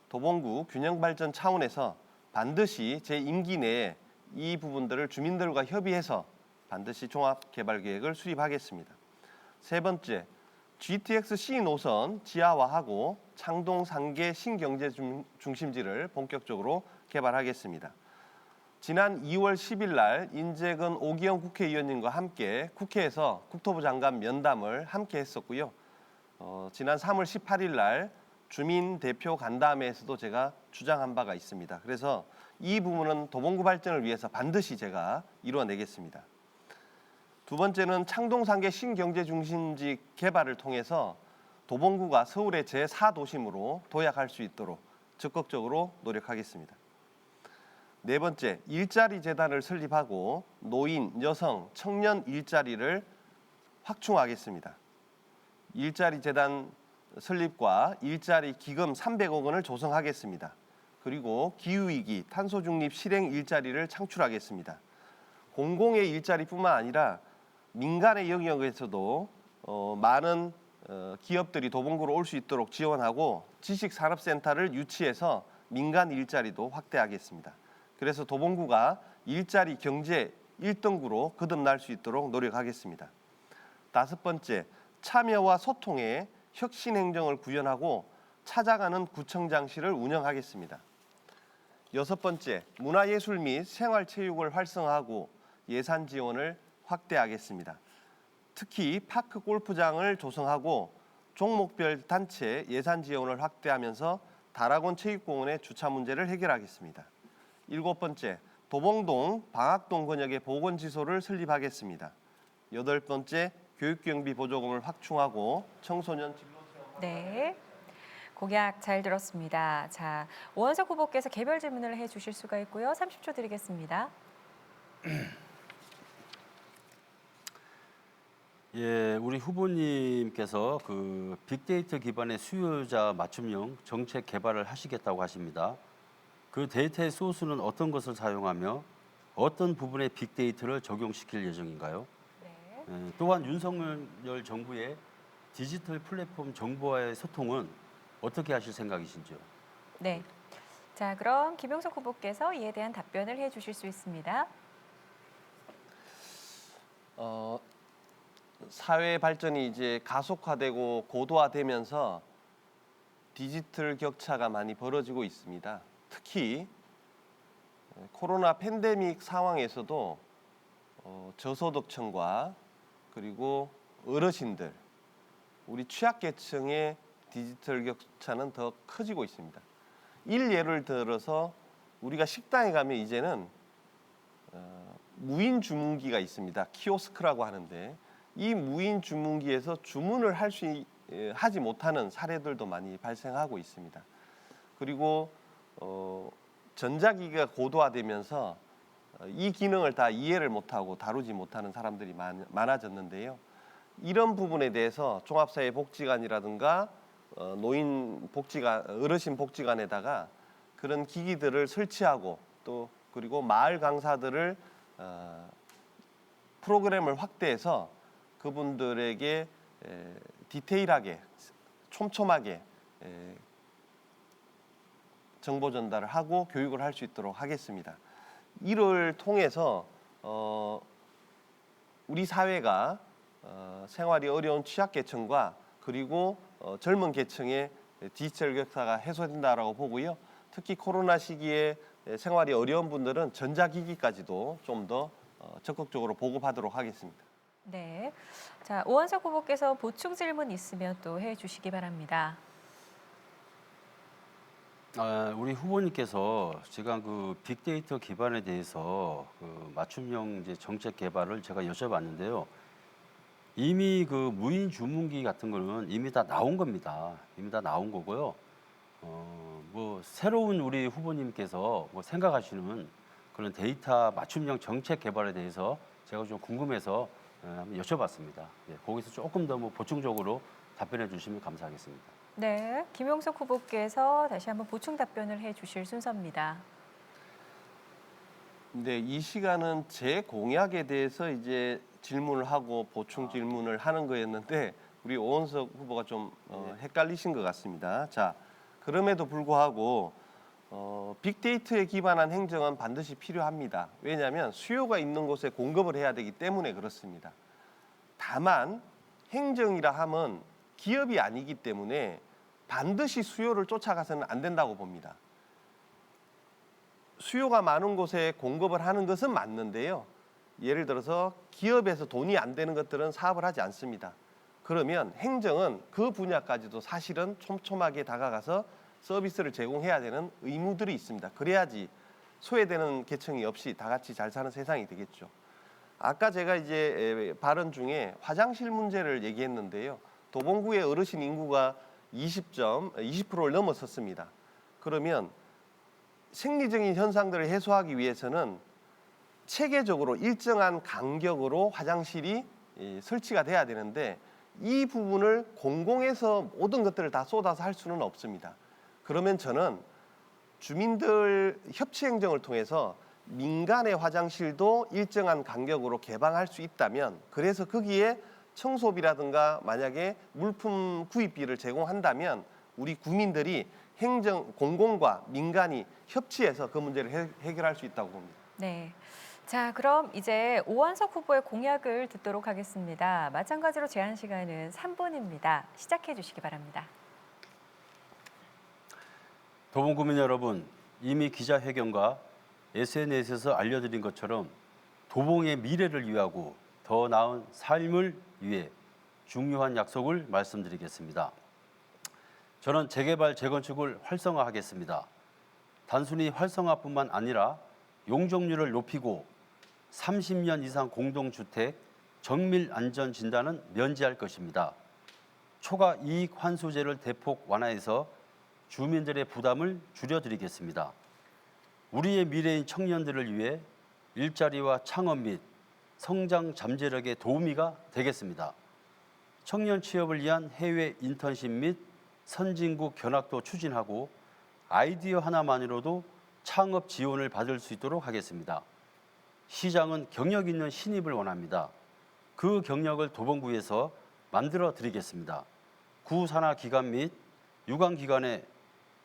도봉구 균형 발전 차원에서 반드시 제 임기 내에 이 부분들을 주민들과 협의해서 반드시 종합 개발 계획을 수립하겠습니다. 세 번째, GTX-C 노선 지하화하고 창동 상계 신경제 중심지를 본격적으로 개발하겠습니다. 지난 2월 10일 날 인재근 오기영 국회의원님과 함께 국회에서 국토부 장관 면담을 함께 했었고요. 지난 3월 18일 날 주민 대표 간담회에서도 제가 주장한 바가 있습니다. 그래서 이 부분은 도봉구 발전을 위해서 반드시 제가 이루어내겠습니다. 두 번째는 창동상계 신경제중심지 개발을 통해서 도봉구가 서울의 제4도심으로 도약할 수 있도록 적극적으로 노력하겠습니다. 네 번째, 일자리 재단을 설립하고 노인, 여성, 청년 일자리를 확충하겠습니다. 일자리 재단 설립과 일자리 기금 300억 원을 조성하겠습니다. 그리고 기후위기, 탄소중립 실행 일자리를 창출하겠습니다. 공공의 일자리뿐만 아니라 민간의 영역에서도 많은 기업들이 도봉구로 올 수 있도록 지원하고 지식산업센터를 유치해서 민간 일자리도 확대하겠습니다. 그래서 도봉구가 일자리 경제 1등구로 거듭날 수 있도록 노력하겠습니다. 다섯 번째, 참여와 소통의 혁신 행정을 구현하고 찾아가는 구청장실을 운영하겠습니다. 여섯 번째, 문화예술 및 생활체육을 활성화하고 예산 지원을 확대하겠습니다. 특히 파크 골프장을 조성하고 종목별 단체 예산 지원을 확대하면서 다락원 체육공원의 주차 문제를 해결하겠습니다. 일곱 번째, 도봉동 방학동 권역의 보건지소를 설립하겠습니다. 여덟 번째, 교육경비 보조금을 확충하고 청소년 진로 체험. 네. 공약 잘 들었습니다. 자, 오원석 후보께서 개별 질문을 해주실 수가 있고요. 30초 드리겠습니다. 예, 우리 후보님께서 그 빅데이터 기반의 수요자 맞춤형 정책 개발을 하시겠다고 하십니다. 그 데이터의 소스는 어떤 것을 사용하며 어떤 부분의 빅데이터를 적용시킬 예정인가요? 네. 또한 윤석열 정부의 디지털 플랫폼 정부와의 소통은 어떻게 하실 생각이신지요? 네. 자, 그럼 김용석 후보께서 이에 대한 답변을 해주실 수 있습니다. 사회 발전이 이제 가속화되고 고도화되면서 디지털 격차가 많이 벌어지고 있습니다. 특히 코로나 팬데믹 상황에서도 저소득층과 그리고 어르신들, 우리 취약계층의 디지털 격차는 더 커지고 있습니다. 예를 들어서 우리가 식당에 가면 이제는 무인 주문기가 있습니다. 키오스크라고 하는데 이 무인 주문기에서 주문을 하지 못하는 사례들도 많이 발생하고 있습니다. 그리고 전자기기가 고도화되면서 이 기능을 다 이해를 못하고 다루지 못하는 사람들이 많아졌는데요. 이런 부분에 대해서 종합사회복지관이라든가 어르신 복지관에다가 그런 기기들을 설치하고 또 그리고 마을 강사들을 프로그램을 확대해서 그분들에게 디테일하게 촘촘하게 정보 전달을 하고 교육을 할 수 있도록 하겠습니다. 이를 통해서 우리 사회가 생활이 어려운 취약계층과 그리고 젊은 계층의 디지털 격차가 해소된다라고 보고요. 특히 코로나 시기에 생활이 어려운 분들은 전자기기까지도 좀 더 적극적으로 보급하도록 하겠습니다. 네. 자, 오원석 후보께서 보충 질문 있으면 또 해주시기 바랍니다. 우리 후보님께서 제가 그 빅데이터 기반에 대해서 그 맞춤형 이제 정책 개발을 제가 여쭤봤는데요. 이미 그 무인 주문기 같은 거는 이미 다 나온 겁니다. 이미 다 나온 거고요. 뭐 새로운 우리 후보님께서 뭐 생각하시는 그런 데이터 맞춤형 정책 개발에 대해서 제가 좀 궁금해서 한번 여쭤봤습니다. 예, 거기서 조금 더 뭐 보충적으로 답변해 주시면 감사하겠습니다. 네, 김용석 후보께서 다시 한번 보충 답변을 해주실 순서입니다. 네, 이 시간은 제 공약에 대해서 이제 질문을 하고 보충 질문을 하는 거였는데 우리 오원석 후보가 좀 헷갈리신 것 같습니다. 자, 그럼에도 불구하고 빅데이터에 기반한 행정은 반드시 필요합니다. 왜냐하면 수요가 있는 곳에 공급을 해야 되기 때문에 그렇습니다. 다만 행정이라 함은 기업이 아니기 때문에 반드시 수요를 쫓아가서는 안 된다고 봅니다. 수요가 많은 곳에 공급을 하는 것은 맞는데요. 예를 들어서 기업에서 돈이 안 되는 것들은 사업을 하지 않습니다. 그러면 행정은 그 분야까지도 사실은 촘촘하게 다가가서 서비스를 제공해야 되는 의무들이 있습니다. 그래야지 소외되는 계층이 없이 다 같이 잘 사는 세상이 되겠죠. 아까 제가 이제 발언 중에 화장실 문제를 얘기했는데요. 도봉구의 어르신 인구가 20%를 넘어섰습니다. 그러면 생리적인 현상들을 해소하기 위해서는 체계적으로 일정한 간격으로 화장실이 설치가 돼야 되는데 이 부분을 공공에서 모든 것들을 다 쏟아서 할 수는 없습니다. 그러면 저는 주민들 협치 행정을 통해서 민간의 화장실도 일정한 간격으로 개방할 수 있다면, 그래서 거기에 청소비라든가 만약에 물품 구입비를 제공한다면 우리 국민들이 행정 공공과 민간이 협치해서 그 문제를 해결할 수 있다고 봅니다. 네. 자, 그럼 이제 오원석 후보의 공약을 듣도록 하겠습니다. 마찬가지로 제한 시간은 3분입니다. 시작해 주시기 바랍니다. 도봉구민 여러분, 이미 기자회견과 SNS에서 알려드린 것처럼 도봉의 미래를 위하고 더 나은 삶을 위해 중요한 약속을 말씀드리겠습니다. 저는 재개발, 재건축을 활성화하겠습니다. 단순히 활성화뿐만 아니라 용적률을 높이고 30년 이상 공동주택 정밀 안전 진단은 면제할 것입니다. 초과 이익 환수제를 대폭 완화해서 주민들의 부담을 줄여드리겠습니다. 우리의 미래인 청년들을 위해 일자리와 창업 및 성장 잠재력의 도우미가 되겠습니다. 청년 취업을 위한 해외 인턴십 및 선진국 견학도 추진하고 아이디어 하나만으로도 창업 지원을 받을 수 있도록 하겠습니다. 시장은 경력 있는 신입을 원합니다. 그 경력을 도봉구에서 만들어 드리겠습니다. 구 산하 기관 및 유관 기관에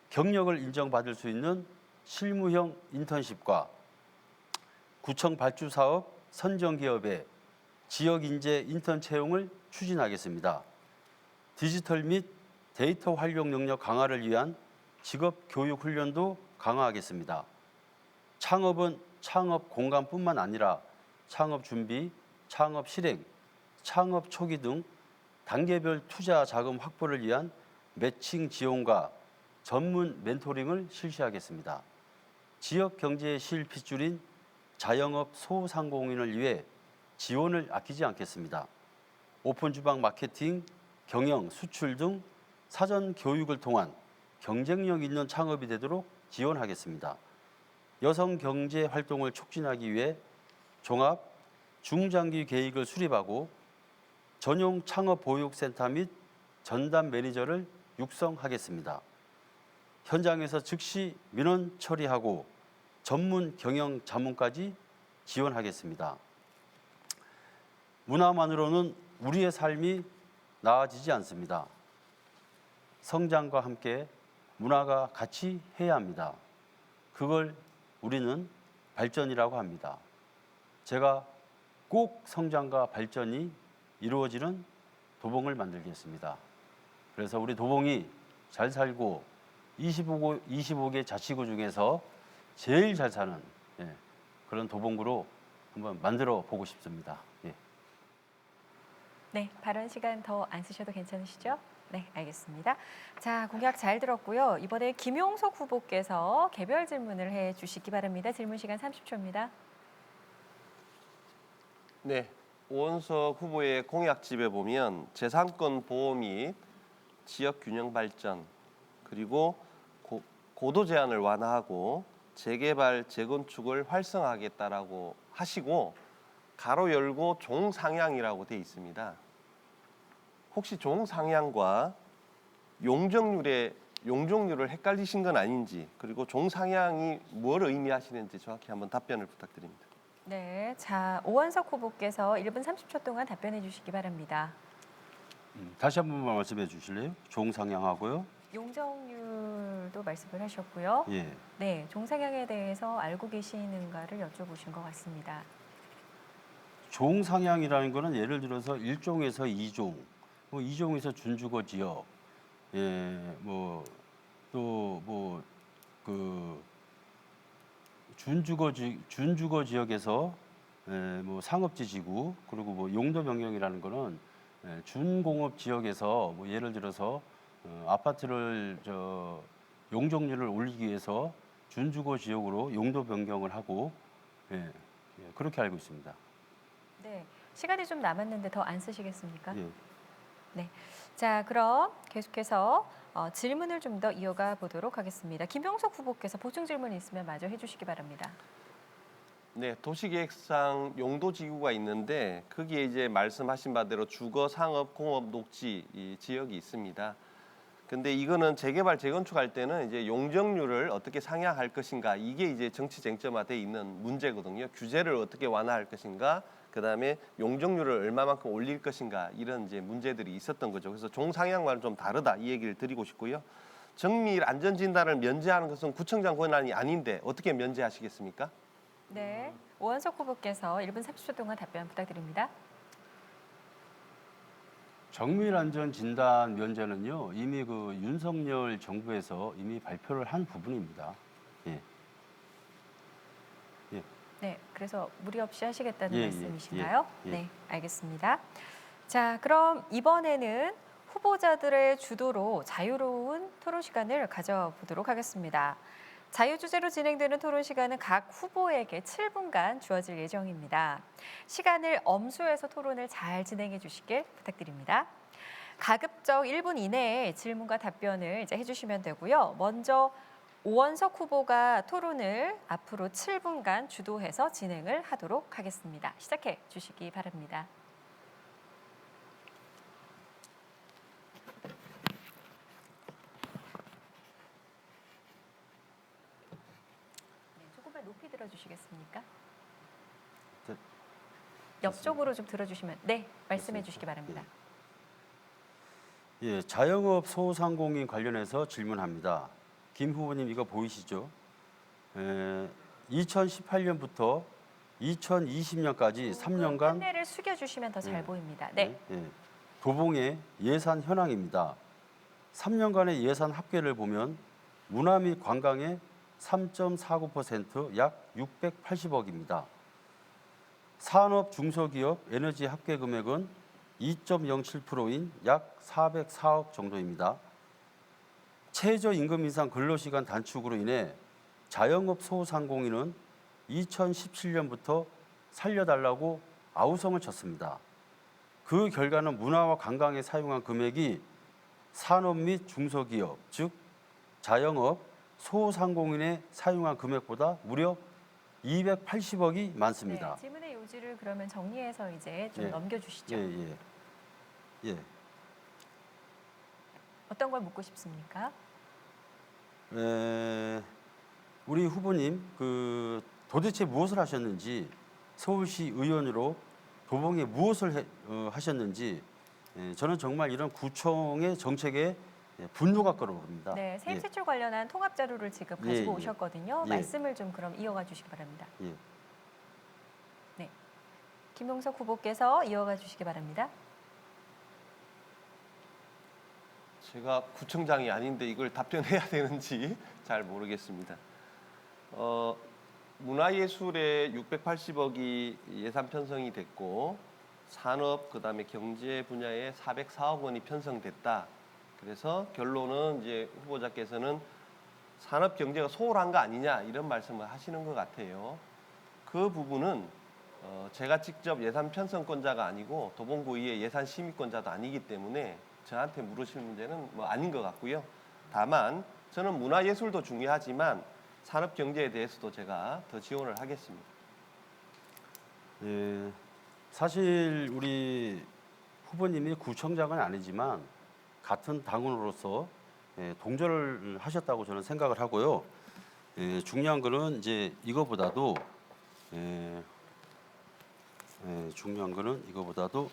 경력을 인정받을 수 있는 실무형 인턴십과 구청 발주 사업 선정 기업의 지역 인재 인턴 채용을 추진하겠습니다. 디지털 및 데이터 활용 능력 강화를 위한 직업 교육 훈련도 강화하겠습니다. 창업은 창업 공간뿐만 아니라 창업 준비, 창업 실행, 창업 초기 등 단계별 투자 자금 확보를 위한 매칭 지원과 전문 멘토링을 실시하겠습니다. 지역 경제의 실핏줄인 자영업 소상공인을 위해 지원을 아끼지 않겠습니다. 오픈 주방 마케팅, 경영, 수출 등 사전 교육을 통한 경쟁력 있는 창업이 되도록 지원하겠습니다. 여성 경제 활동을 촉진하기 위해 종합, 중장기 계획을 수립하고 전용 창업 보육센터 및 전담 매니저를 육성하겠습니다. 현장에서 즉시 민원 처리하고 전문 경영 자문까지 지원하겠습니다. 문화만으로는 우리의 삶이 나아지지 않습니다. 성장과 함께 문화가 같이 해야 합니다. 그걸 우리는 발전이라고 합니다. 제가 꼭 성장과 발전이 이루어지는 도봉을 만들겠습니다. 그래서 우리 도봉이 잘 살고 25개 자치구 중에서 제일 잘 사는 그런 도봉구로 한번 만들어 보고 싶습니다. 예. 네, 발언 시간 더 안 쓰셔도 괜찮으시죠? 네, 알겠습니다. 자, 공약 잘 들었고요. 이번에 김용석 후보께서 개별 질문을 해 주시기 바랍니다. 질문 시간 30초입니다. 네, 오원석 후보의 공약집에 보면 재산권 보호 및 지역 균형 발전, 그리고 고도 제한을 완화하고 재개발, 재건축을 활성화하겠다라고 하시고 가로 열고 종상향이라고 돼 있습니다. 혹시 종상향과 용적률을 헷갈리신 건 아닌지, 그리고 종상향이 뭘 의미하시는지 정확히 한번 답변을 부탁드립니다. 네, 자 오원석 후보께서 1분 30초 동안 답변해 주시기 바랍니다. 다시 한 번만 말씀해 주실래요? 종상향하고요. 용적률도 말씀을 하셨고요. 예. 네, 종상향에 대해서 알고 계시는가를 여쭤보신 것 같습니다. 종상향이라는 거는 예를 들어서 1종에서 2종, 뭐 2종에서 준주거 지역, 예, 뭐 또 뭐 그 준주거 지역에서 뭐 상업지 지구, 그리고 뭐 용도 변경이라는 거는 준공업 지역에서 뭐 예를 들어서 아파트를 용적률을 올리기 위해서 준주거 지역으로 용도 변경을 하고, 예, 그렇게 알고 있습니다. 네, 시간이 좀 남았는데 더 안 쓰시겠습니까? 예. 네, 자 그럼 계속해서 질문을 좀 더 이어가 보도록 하겠습니다. 김병석 후보께서 보충 질문 있으면 마저 해주시기 바랍니다. 네, 도시계획상 용도지구가 있는데 거기에 이제 말씀하신 바대로 주거, 상업, 공업, 녹지 이 지역이 있습니다. 근데 이거는 재개발, 재건축할 때는 이제 용적률을 어떻게 상향할 것인가, 이게 이제 정치 쟁점화돼 있는 문제거든요. 규제를 어떻게 완화할 것인가, 그다음에 용적률을 얼마만큼 올릴 것인가, 이런 이제 문제들이 있었던 거죠. 그래서 종상향과는 좀 다르다, 이 얘기를 드리고 싶고요. 정밀 안전 진단을 면제하는 것은 구청장 권한이 아닌데 어떻게 면제하시겠습니까? 네, 오원석 후보께서 1분 30초 동안 답변 부탁드립니다. 정밀 안전 진단 면제는요, 이미 그 윤석열 정부에서 이미 발표를 한 부분입니다. 예. 예. 네, 그래서 무리 없이 하시겠다는 예, 말씀이신가요? 예, 예. 네, 알겠습니다. 자, 그럼 이번에는 후보자들의 주도로 자유로운 토론 시간을 가져보도록 하겠습니다. 자유 주제로 진행되는 토론 시간은 각 후보에게 7분간 주어질 예정입니다. 시간을 엄수해서 토론을 잘 진행해 주시길 부탁드립니다. 가급적 1분 이내에 질문과 답변을 이제 해주시면 되고요. 먼저 오원석 후보가 토론을 앞으로 7분간 주도해서 진행을 하도록 하겠습니다. 시작해 주시기 바랍니다. 네, 조금만 높이 들어주시겠습니까? 네, 옆쪽으로 좀 들어주시면, 네, 말씀해 됐습니다. 주시기 바랍니다. 예, 자영업 소상공인 관련해서 질문합니다. 김 후보님 이거 보이시죠? 2018년부터 2020년까지 3년간 판넬을 숙여주시면 더 잘 네. 보입니다. 네. 도봉의 예산 현황입니다. 3년간의 예산 합계를 보면 문화 및 관광의 3.49%, 약 680억입니다. 산업 중소기업 에너지 합계 금액은 2.07%인 약 404억 정도입니다. 최저임금 인상 근로시간 단축으로 인해 자영업 소상공인은 2017년부터 살려달라고 아우성을 쳤습니다. 그 결과는 문화와 관광에 사용한 금액이 산업 및 중소기업, 즉 자영업 소상공인에 사용한 금액보다 무려 280억이 많습니다. 네, 질문의 요지를 그러면 정리해서 이제 좀 예. 넘겨주시죠. 예. 어떤 걸 묻고 싶습니까? 우리 후보님 도대체 무엇을 하셨는지, 서울시 의원으로 도봉에 무엇을 하셨는지, 저는 정말 이런 구청의 정책에 분노가 끓어오릅니다. 네, 세입세출 관련한 통합 자료를 지금 가지고 예. 오셨거든요. 예. 말씀을 좀 그럼 이어가 주시기 바랍니다. 예. 네, 김용석 후보께서 이어가 주시기 바랍니다. 제가 구청장이 아닌데 이걸 답변해야 되는지 잘 모르겠습니다. 문화예술에 680억이 예산 편성이 됐고, 산업 그다음에 경제 분야에 404억 원이 편성됐다. 그래서 결론은 이제 후보자께서는 산업 경제가 소홀한 거 아니냐, 이런 말씀을 하시는 것 같아요. 그 부분은 제가 직접 예산 편성권자가 아니고 도봉구의회 예산 심의권자도 아니기 때문에 저한테 물으실 문제는 뭐 아닌 것 같고요. 다만 저는 문화예술도 중요하지만 산업 경제에 대해서도 제가 더 지원을 하겠습니다. 예, 사실 우리 후보님이 구청장은 아니지만 같은 당원으로서 동조를 하셨다고 저는 생각을 하고요. 중요한 거는 이제 이거보다도 중요한 거는 이거보다도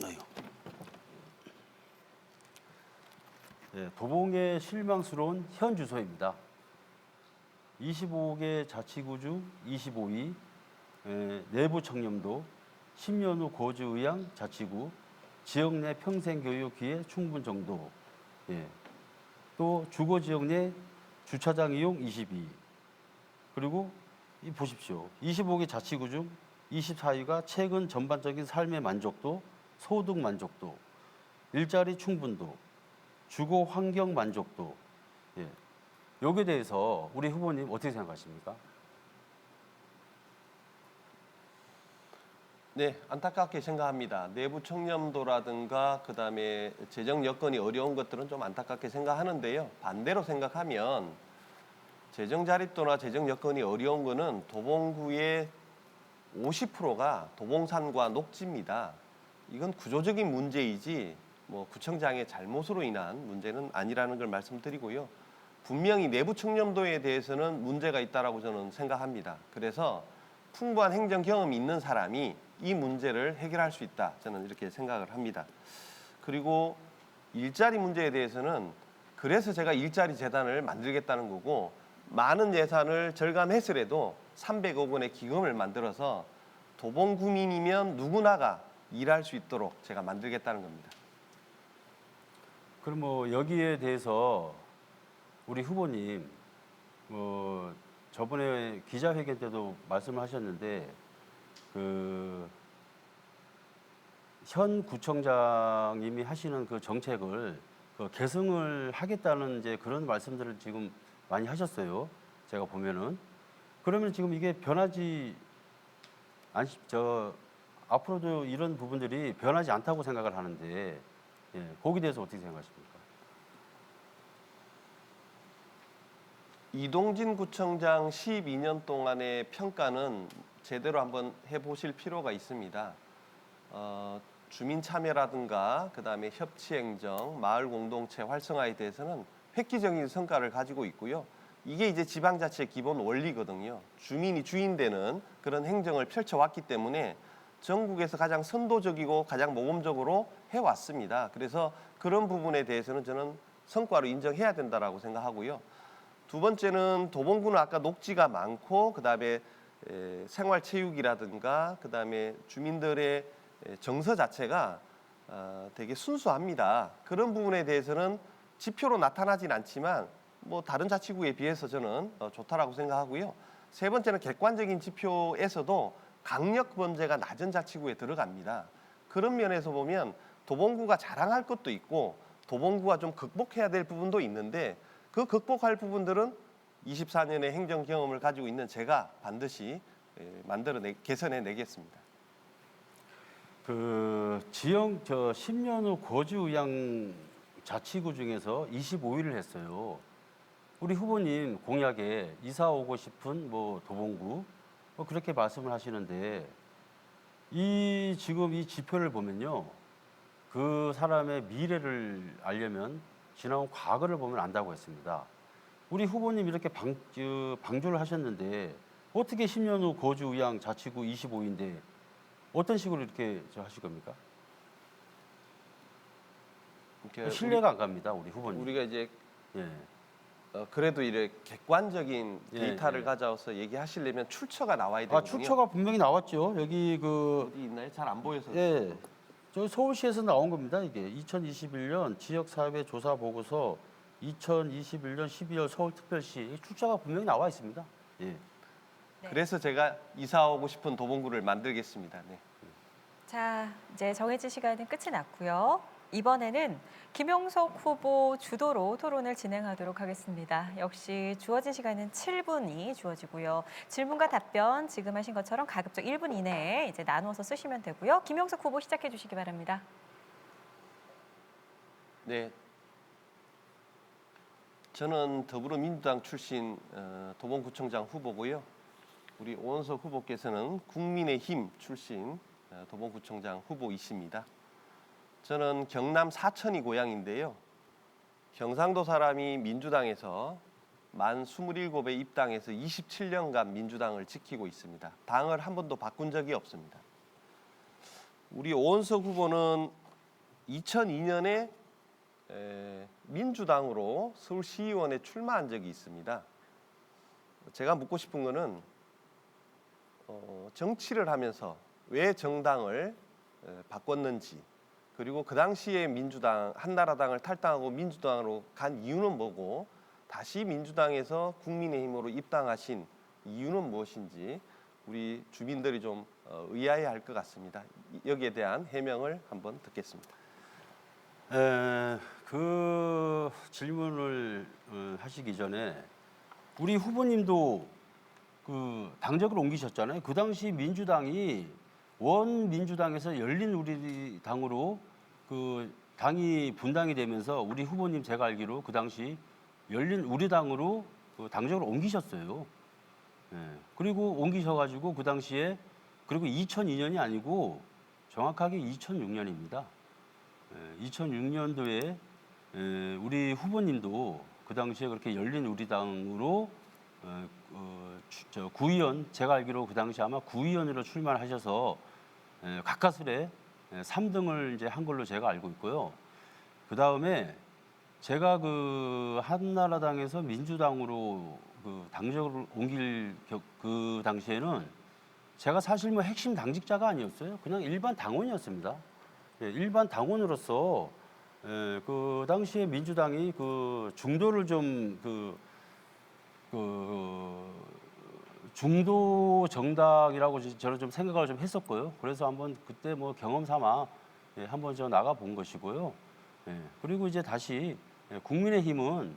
아유. 도봉의 실망스러운 현 주소입니다. 25개 자치구 중 25위, 내부 청렴도, 10년 후 거주 의향 자치구, 지역 내 평생 교육 기회 충분 정도, 또 주거 지역 내 주차장 이용 22. 그리고 이 보십시오. 25개 자치구 중 24위가 최근 전반적인 삶의 만족도, 소득 만족도, 일자리 충분도, 주거 환경 만족도. 여기에 대해서 우리 후보님 어떻게 생각하십니까? 네, 안타깝게 생각합니다. 내부 청렴도라든가 그다음에 재정 여건이 어려운 것들은 좀 안타깝게 생각하는데요. 반대로 생각하면 재정 자립도나 재정 여건이 어려운 거는 도봉구의 50%가 도봉산과 녹지입니다. 이건 구조적인 문제이지 뭐 구청장의 잘못으로 인한 문제는 아니라는 걸 말씀드리고요. 분명히 내부 청렴도에 대해서는 문제가 있다라고 저는 생각합니다. 그래서 풍부한 행정 경험이 있는 사람이 이 문제를 해결할 수 있다. 저는 이렇게 생각을 합니다. 그리고 일자리 문제에 대해서는 그래서 제가 일자리 재단을 만들겠다는 거고 많은 예산을 절감했으래도 300억 원의 기금을 만들어서 도봉구민이면 누구나가 일할 수 있도록 제가 만들겠다는 겁니다. 그럼 뭐 여기에 대해서 우리 후보님 저번에 기자회견 때도 말씀을 하셨는데 현 구청장님이 하시는 그 정책을 계승을 하겠다는 이제 그런 말씀들을 지금 많이 하셨어요. 제가 보면은 그러면 지금 이게 변하지 앞으로도 이런 부분들이 변하지 않다고 생각을 하는데 거기에 대해서 어떻게 생각하십니까? 이동진 구청장 12년 동안의 평가는 제대로 한번 해보실 필요가 있습니다. 주민 참여라든가 그다음에 협치행정, 마을 공동체 활성화에 대해서는 획기적인 성과를 가지고 있고요. 이게 이제 지방자치의 기본 원리거든요. 주민이 주인되는 그런 행정을 펼쳐왔기 때문에 전국에서 가장 선도적이고 가장 모범적으로 해왔습니다. 그래서 그런 부분에 대해서는 저는 성과로 인정해야 된다라고 생각하고요. 두 번째는 도봉구는 아까 녹지가 많고 그다음에 생활체육이라든가 그다음에 주민들의 정서 자체가 되게 순수합니다. 그런 부분에 대해서는 지표로 나타나진 않지만 뭐 다른 자치구에 비해서 저는 좋다라고 생각하고요. 세 번째는 객관적인 지표에서도 강력 범죄가 낮은 자치구에 들어갑니다. 그런 면에서 보면 도봉구가 자랑할 것도 있고 도봉구가 좀 극복해야 될 부분도 있는데 그 극복할 부분들은 24년의 행정 경험을 가지고 있는 제가 반드시 개선해 내겠습니다. 지역 10년 후 거주 의향 자치구 중에서 25위를 했어요. 우리 후보님 공약에 이사 오고 싶은 뭐 도봉구 그렇게 말씀을 하시는데 지금 이 지표를 보면요. 그 사람의 미래를 알려면 지나온 과거를 보면 안다고 했습니다. 우리 후보님 이렇게 방조를 하셨는데 어떻게 10년 후 거주 의향 자치구 25위인데 어떤 식으로 이렇게 하실 겁니까? 신뢰가 안 갑니다, 우리 후보님. 우리가 이제 예. 그래도 이렇게 객관적인 데이터를 가져와서 얘기하시려면 출처가 나와야 되거든요. 출처가 분명히 나왔죠. 여기 어디 있나요? 잘 안 보여서. 예. 저 서울시에서 나온 겁니다. 이게 2021년 지역사회 조사 보고서 2021년 12월 서울특별시 출처가 분명히 나와 있습니다. 예. 네. 그래서 제가 이사 오고 싶은 도봉구를 만들겠습니다. 네. 자, 이제 정해진 시간은 끝이 났고요. 이번에는 김용석 후보 주도로 토론을 진행하도록 하겠습니다. 역시 주어진 시간은 7분이 주어지고요. 질문과 답변 지금 하신 것처럼 가급적 1분 이내에 이제 나누어서 쓰시면 되고요. 김용석 후보 시작해 주시기 바랍니다. 네. 저는 더불어민주당 출신 도봉구청장 후보고요. 우리 오원석 후보께서는 국민의힘 출신 도봉구청장 후보이십니다. 저는 경남 사천이 고향인데요. 경상도 사람이 민주당에서 만 27에 입당해서 27년간 민주당을 지키고 있습니다. 당을 한 번도 바꾼 적이 없습니다. 우리 오원석 후보는 2002년에 민주당으로 서울시의원에 출마한 적이 있습니다. 제가 묻고 싶은 거는 정치를 하면서 왜 정당을 바꿨는지, 그리고 그 당시에 민주당, 한나라당을 탈당하고 민주당으로 간 이유는 뭐고, 다시 민주당에서 국민의힘으로 입당하신 이유는 무엇인지 우리 주민들이 좀 의아해할 것 같습니다. 여기에 대한 해명을 한번 듣겠습니다. 그 질문을 하시기 전에 우리 후보님도 그 당적을 옮기셨잖아요. 그 당시 민주당이 원민주당에서 열린우리당으로 그 당이 분당이 되면서 우리 후보님 제가 알기로 그 당시 열린우리당으로 그 당적을 옮기셨어요. 그리고 옮기셔가지고 그 당시에 그리고 2002년이 아니고 정확하게 2006년입니다. 2006년도에 우리 후보님도 그 당시에 그렇게 열린우리당으로 구의원, 제가 알기로 그 당시 아마 구의원으로 출마를 하셔서 가까스레 3등을 이제 한 걸로 제가 알고 있고요. 그 다음에 제가 그 한나라당에서 민주당으로 그 당적을 옮길 그 당시에는 제가 사실 뭐 핵심 당직자가 아니었어요. 그냥 일반 당원이었습니다. 일반 당원으로서 그 당시에 민주당이 그 중도를 좀 중도 정당이라고 저는 좀 생각을 좀 했었고요. 그래서 한번 그때 뭐 경험 삼아 한번 저 나가 본 것이고요. 그리고 이제 다시 국민의힘은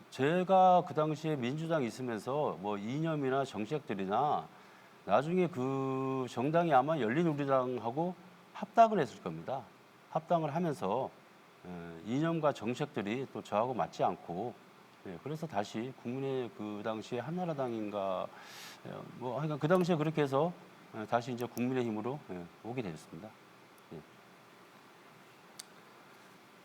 제가 그 당시에 민주당 있으면서 뭐 이념이나 정책들이나 나중에 그 정당이 아마 열린우리당하고 합당을 했을 겁니다. 합당을 하면서 이념과 정책들이 또 저하고 맞지 않고 그래서 다시 국민의 그 당시에 한나라당인가 뭐 하여간 그 당시에 그렇게 해서 다시 이제 국민의힘으로 오게 됐습니다.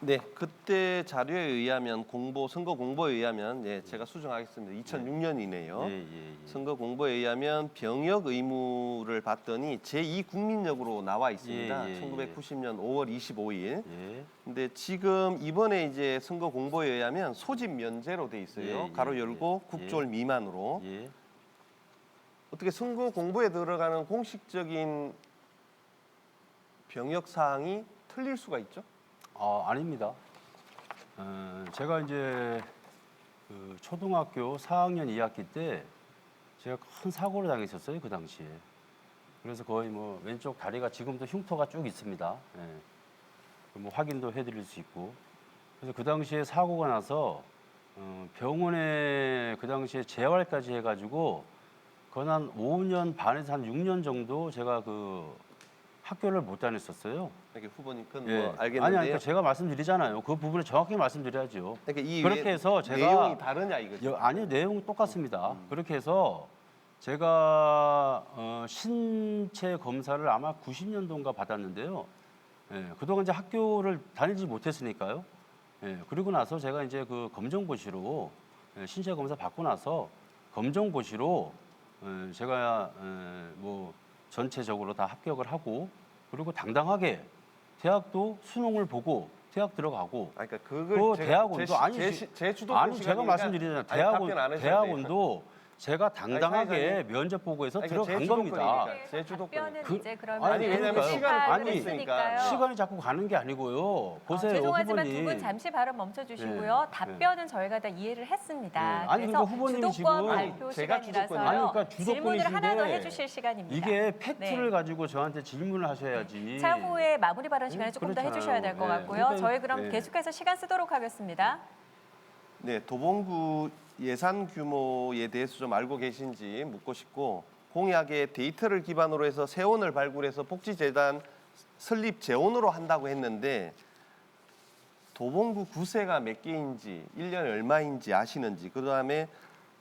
네, 그때 자료에 의하면 선거 공보에 의하면 제가 수정하겠습니다. 2006년이네요. 선거 공보에 의하면 병역 의무를 받더니 제2 국민역으로 나와 있습니다. 1990년 5월 25일. 근데 지금 이번에 이제 선거 공보에 의하면 소집 면제로 돼 있어요. 가로 열고 국졸 미만으로. 어떻게 선거 공보에 들어가는 공식적인 병역 사항이 틀릴 수가 있죠? 아닙니다. 제가 이제 그 초등학교 4학년 2학기 때 제가 큰 사고를 당했었어요, 그 당시에. 그래서 거의 뭐 왼쪽 다리가 지금도 흉터가 쭉 있습니다. 뭐 확인도 해드릴 수 있고. 그래서 그 당시에 사고가 나서 병원에 그 당시에 재활까지 해가지고 거의 한 5년 반에서 한 6년 정도 제가 그 학교를 못 다녔었어요. 이렇게 후보님 그건 뭐 알겠는데요. 아니, 그러니까 제가 말씀드리잖아요. 그 부분을 정확히 말씀드려야죠. 그러니까 그렇게 해서 제가 내용이 다르냐 이거죠. 아니요, 내용은 똑같습니다. 그렇게 해서 제가 신체 검사를 아마 90년도인가 받았는데요. 그동안 이제 학교를 다니지 못했으니까요. 그리고 나서 제가 이제 그 검정고시로 신체 검사 받고 나서 검정고시로 제가 뭐 전체적으로 다 합격을 하고 그리고 당당하게 대학도 수능을 보고 대학 들어가고 그러니까 그걸 대학원도 제 주도권 제가 말씀드리잖아요. 대학원도 제가 당당하게 면접 보고해서 들어간 겁니다. 제 주도권. 답변은 이제 그러면 아니, 왜냐면 시간을 했으니까요. 시간이 자꾸 가는 게 아니고요. 보세요, 죄송하지만 후보님. 두 분 잠시 발언 멈춰주시고요. 답변은 저희가 다 이해를 했습니다. 아니, 그래서 그러니까 후보님이 주도권 지금 발표 제가 시간이라서요. 주도권이에요. 아니, 그러니까 질문을 하나 더 주도권이신데 해주실 시간입니다. 이게 팩트를 네. 가지고 저한테 질문을 하셔야지. 차후에 마무리 발언 시간에 조금 더 그렇잖아요. 해주셔야 될 것 같고요. 그러니까, 저희 그럼 계속해서 시간 쓰도록 하겠습니다. 네, 도봉구 예산 규모에 대해서 좀 알고 계신지 묻고 싶고, 공약에 데이터를 기반으로 해서 세원을 발굴해서 복지재단 설립 재원으로 한다고 했는데 도봉구 구세가 몇 개인지 1년에 얼마인지 아시는지, 그다음에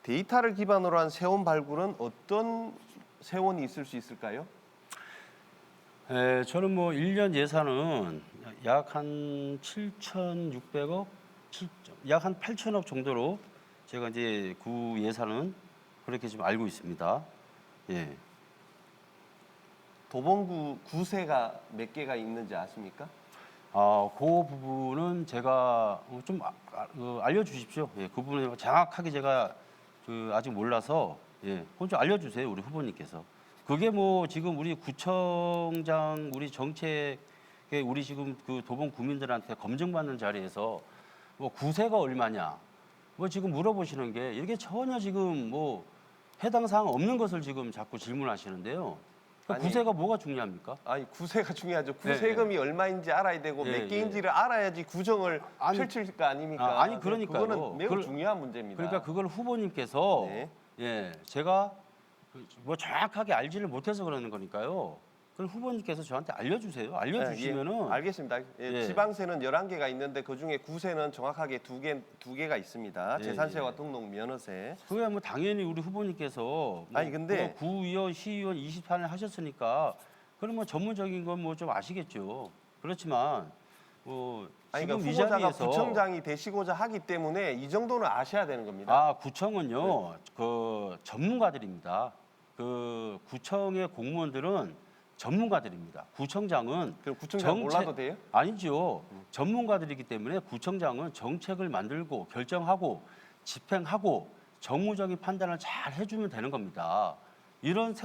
데이터를 기반으로 한 세원 발굴은 어떤 세원이 있을 수 있을까요? 저는 뭐 1년 예산은 약 한 7,600억, 약 한 8천억 정도로 제가 이제 구 예산은 그렇게 지금 알고 있습니다. 예. 도봉구 구세가 몇 개가 있는지 아십니까? 그 부분은 제가 좀 알려주십시오. 예, 그 부분은 정확하게 제가 아직 몰라서 예, 그건 좀 알려주세요, 우리 후보님께서. 그게 뭐 지금 우리 구청장 우리 정책에 우리 지금 그 도봉 구민들한테 검증받는 자리에서 뭐 구세가 얼마냐, 뭐 지금 물어보시는 게 이게 전혀 지금 뭐 해당 사항 없는 것을 지금 자꾸 질문하시는데요. 아니, 구세가 뭐가 중요합니까? 아니 구세가 중요하죠. 구세금이 얼마인지 알아야 되고 예, 몇 개인지를 알아야지 구정을 아니, 펼칠 거 아닙니까? 아니, 그러니까요. 그거는 매우 중요한 문제입니다. 그러니까 그걸 후보님께서 네. 예, 제가 뭐 정확하게 알지를 못해서 그러는 거니까요. 그걸 후보님께서 저한테 알려주세요. 알려주시면은 예, 알겠습니다. 예, 예. 지방세는 11개가 있는데 그중에 구세는 정확하게 두 개가 있습니다. 예, 재산세와 예. 등록 면허세. 그게 뭐 당연히 우리 후보님께서 뭐 아니, 근데 구의원, 시의원 24년 하셨으니까 그럼 뭐 전문적인 건 뭐 좀 아시겠죠. 그렇지만 뭐 아니, 지금 그러니까 이 후보자가 자리에서 구청장이 되시고자 하기 때문에 이 정도는 아셔야 되는 겁니다. 구청은요, 그 전문가들입니다. 그 구청의 공무원들은 전문가들입니다. 구청장은 그럼 구청장 몰라도 돼요? 아니죠. 전문가들이기 때문에 구청장은 정책을 만들고 결정하고 집행하고 정무적인 판단을 잘 해주면 되는 겁니다. 이런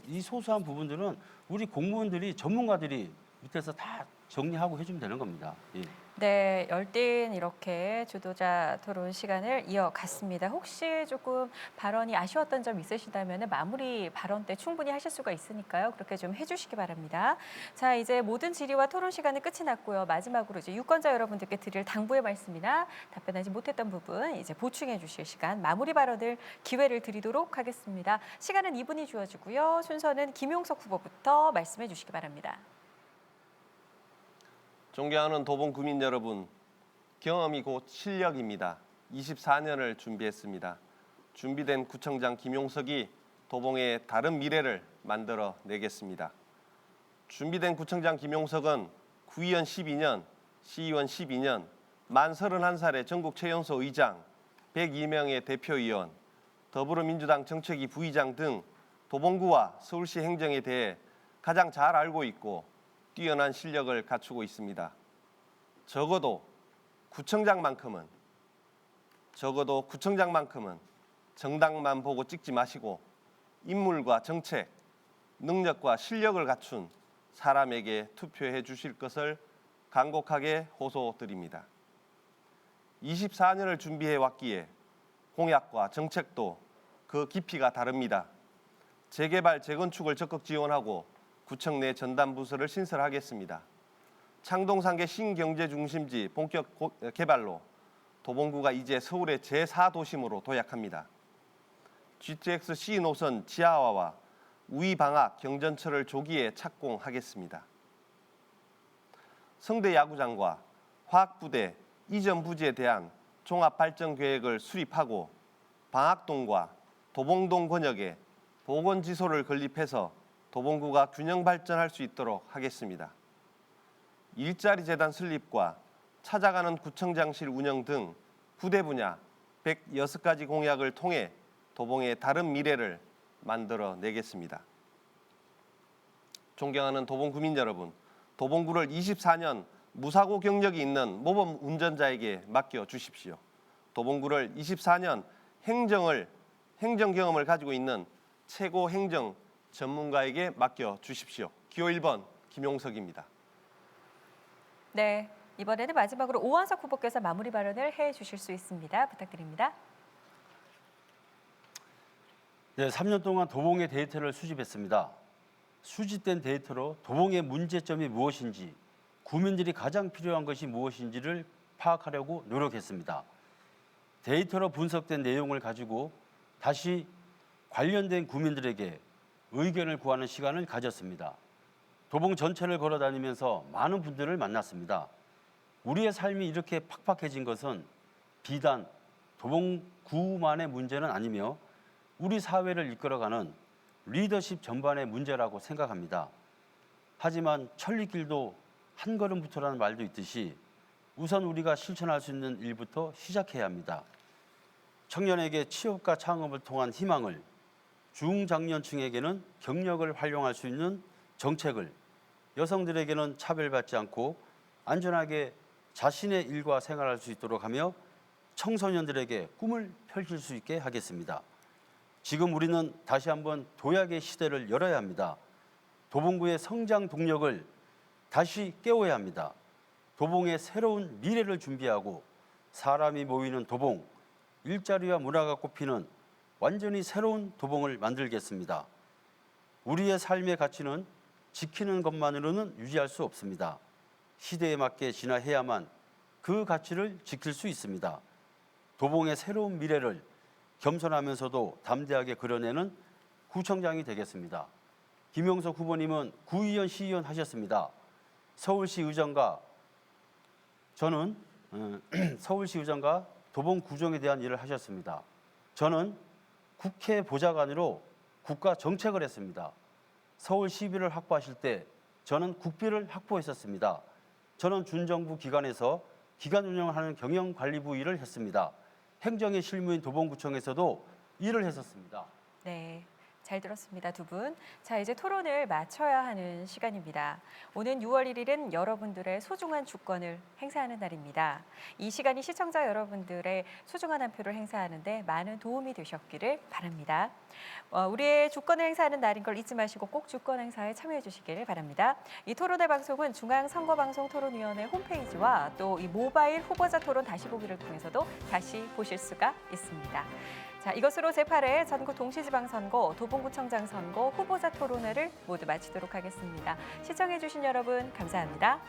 이 소소한 부분들은 우리 공무원들이 전문가들이 밑에서 다 정리하고 해주면 되는 겁니다. 예. 네, 열띤 이렇게 주도자 토론 시간을 이어갔습니다. 혹시 조금 발언이 아쉬웠던 점 있으시다면 마무리 발언 때 충분히 하실 수가 있으니까요. 그렇게 좀 해주시기 바랍니다. 자, 이제 모든 질의와 토론 시간은 끝이 났고요. 마지막으로 이제 유권자 여러분들께 드릴 당부의 말씀이나 답변하지 못했던 부분 이제 보충해 주실 시간, 마무리 발언을 기회를 드리도록 하겠습니다. 시간은 2분이 주어지고요. 순서는 김용석 후보부터 말씀해 주시기 바랍니다. 존경하는 도봉 구민 여러분, 경험이 곧 실력입니다. 24년을 준비했습니다. 준비된 구청장 김용석이 도봉의 다른 미래를 만들어 내겠습니다. 준비된 구청장 김용석은 구의원 12년, 시의원 12년, 만 31살의 전국 최연소 의장, 102명의 대표의원, 더불어민주당 정책위 부의장 등 도봉구와 서울시 행정에 대해 가장 잘 알고 있고 뛰어난 실력을 갖추고 있습니다. 적어도 구청장만큼은 정당만 보고 찍지 마시고 인물과 정책, 능력과 실력을 갖춘 사람에게 투표해 주실 것을 간곡하게 호소드립니다. 24년을 준비해 왔기에 공약과 정책도 그 깊이가 다릅니다. 재개발, 재건축을 적극 지원하고 구청 내 전담 부서를 신설하겠습니다. 창동상계 신경제 중심지 본격 개발로 도봉구가 이제 서울의 제4도심으로 도약합니다. GTX C 노선 지하화와 우이방학 경전철을 조기에 착공하겠습니다. 성대 야구장과 화학부대 이전 부지에 대한 종합발전계획을 수립하고 방학동과 도봉동 권역에 보건지소를 건립해서 도봉구가 균형 발전할 수 있도록 하겠습니다. 일자리 재단 설립과 찾아가는 구청장실 운영 등 부대 분야 106가지 공약을 통해 도봉의 다른 미래를 만들어 내겠습니다. 존경하는 도봉 구민 여러분, 도봉구를 24년 무사고 경력이 있는 모범 운전자에게 맡겨 주십시오. 도봉구를 24년 행정 경험을 가지고 있는 최고 행정 전문가에게 맡겨 주십시오. 기호 1번 김용석입니다. 네, 이번에는 마지막으로 오한석 후보께서 마무리 발언을 해 주실 수 있습니다. 부탁드립니다. 네, 3년 동안 도봉의 데이터를 수집했습니다. 수집된 데이터로 도봉의 문제점이 무엇인지, 구민들이 가장 필요한 것이 무엇인지를 파악하려고 노력했습니다. 데이터로 분석된 내용을 가지고 다시 관련된 구민들에게 의견을 구하는 시간을 가졌습니다. 도봉 전체를 걸어다니면서 많은 분들을 만났습니다. 우리의 삶이 이렇게 팍팍해진 것은 비단 도봉구만의 문제는 아니며 우리 사회를 이끌어가는 리더십 전반의 문제라고 생각합니다. 하지만 천리길도 한 걸음부터라는 말도 있듯이 우선 우리가 실천할 수 있는 일부터 시작해야 합니다. 청년에게 취업과 창업을 통한 희망을, 중장년층에게는 경력을 활용할 수 있는 정책을, 여성들에게는 차별받지 않고 안전하게 자신의 일과 생활할 수 있도록 하며 청소년들에게 꿈을 펼칠 수 있게 하겠습니다. 지금 우리는 다시 한번 도약의 시대를 열어야 합니다. 도봉구의 성장 동력을 다시 깨워야 합니다. 도봉의 새로운 미래를 준비하고 사람이 모이는 도봉, 일자리와 문화가 꽃피는 완전히 새로운 도봉을 만들겠습니다. 우리의 삶의 가치는 지키는 것만으로는 유지할 수 없습니다. 시대에 맞게 진화해야만 그 가치를 지킬 수 있습니다. 도봉의 새로운 미래를 겸손하면서도 담대하게 그려내는 구청장이 되겠습니다. 김용석 후보님은 구의원, 시의원 하셨습니다. 서울시 의정과 저는 서울시 의정과 도봉 구정에 대한 일을 하셨습니다. 저는 국회 보좌관으로 국가 정책을 했습니다. 서울 시비를 확보하실 때 저는 국비를 확보했었습니다. 저는 준정부 기관에서 기관 운영하는 경영관리부 일을 했습니다. 행정의 실무인 도봉구청에서도 일을 했었습니다. 네, 잘 들었습니다, 두 분. 자, 이제 토론을 마쳐야 하는 시간입니다. 오는 6월 1일은 여러분들의 소중한 주권을 행사하는 날입니다. 이 시간이 시청자 여러분들의 소중한 한 표를 행사하는 데 많은 도움이 되셨기를 바랍니다. 우리의 주권을 행사하는 날인 걸 잊지 마시고 꼭 주권 행사에 참여해 주시길 바랍니다. 이 토론회 방송은 중앙선거방송토론위원회 홈페이지와 또 이 모바일 후보자 토론 다시 보기를 통해서도 다시 보실 수가 있습니다. 자, 이것으로 제8회 전국 동시지방선거, 도봉구청장 선거 후보자 토론회를 모두 마치도록 하겠습니다. 시청해 주신 여러분 감사합니다.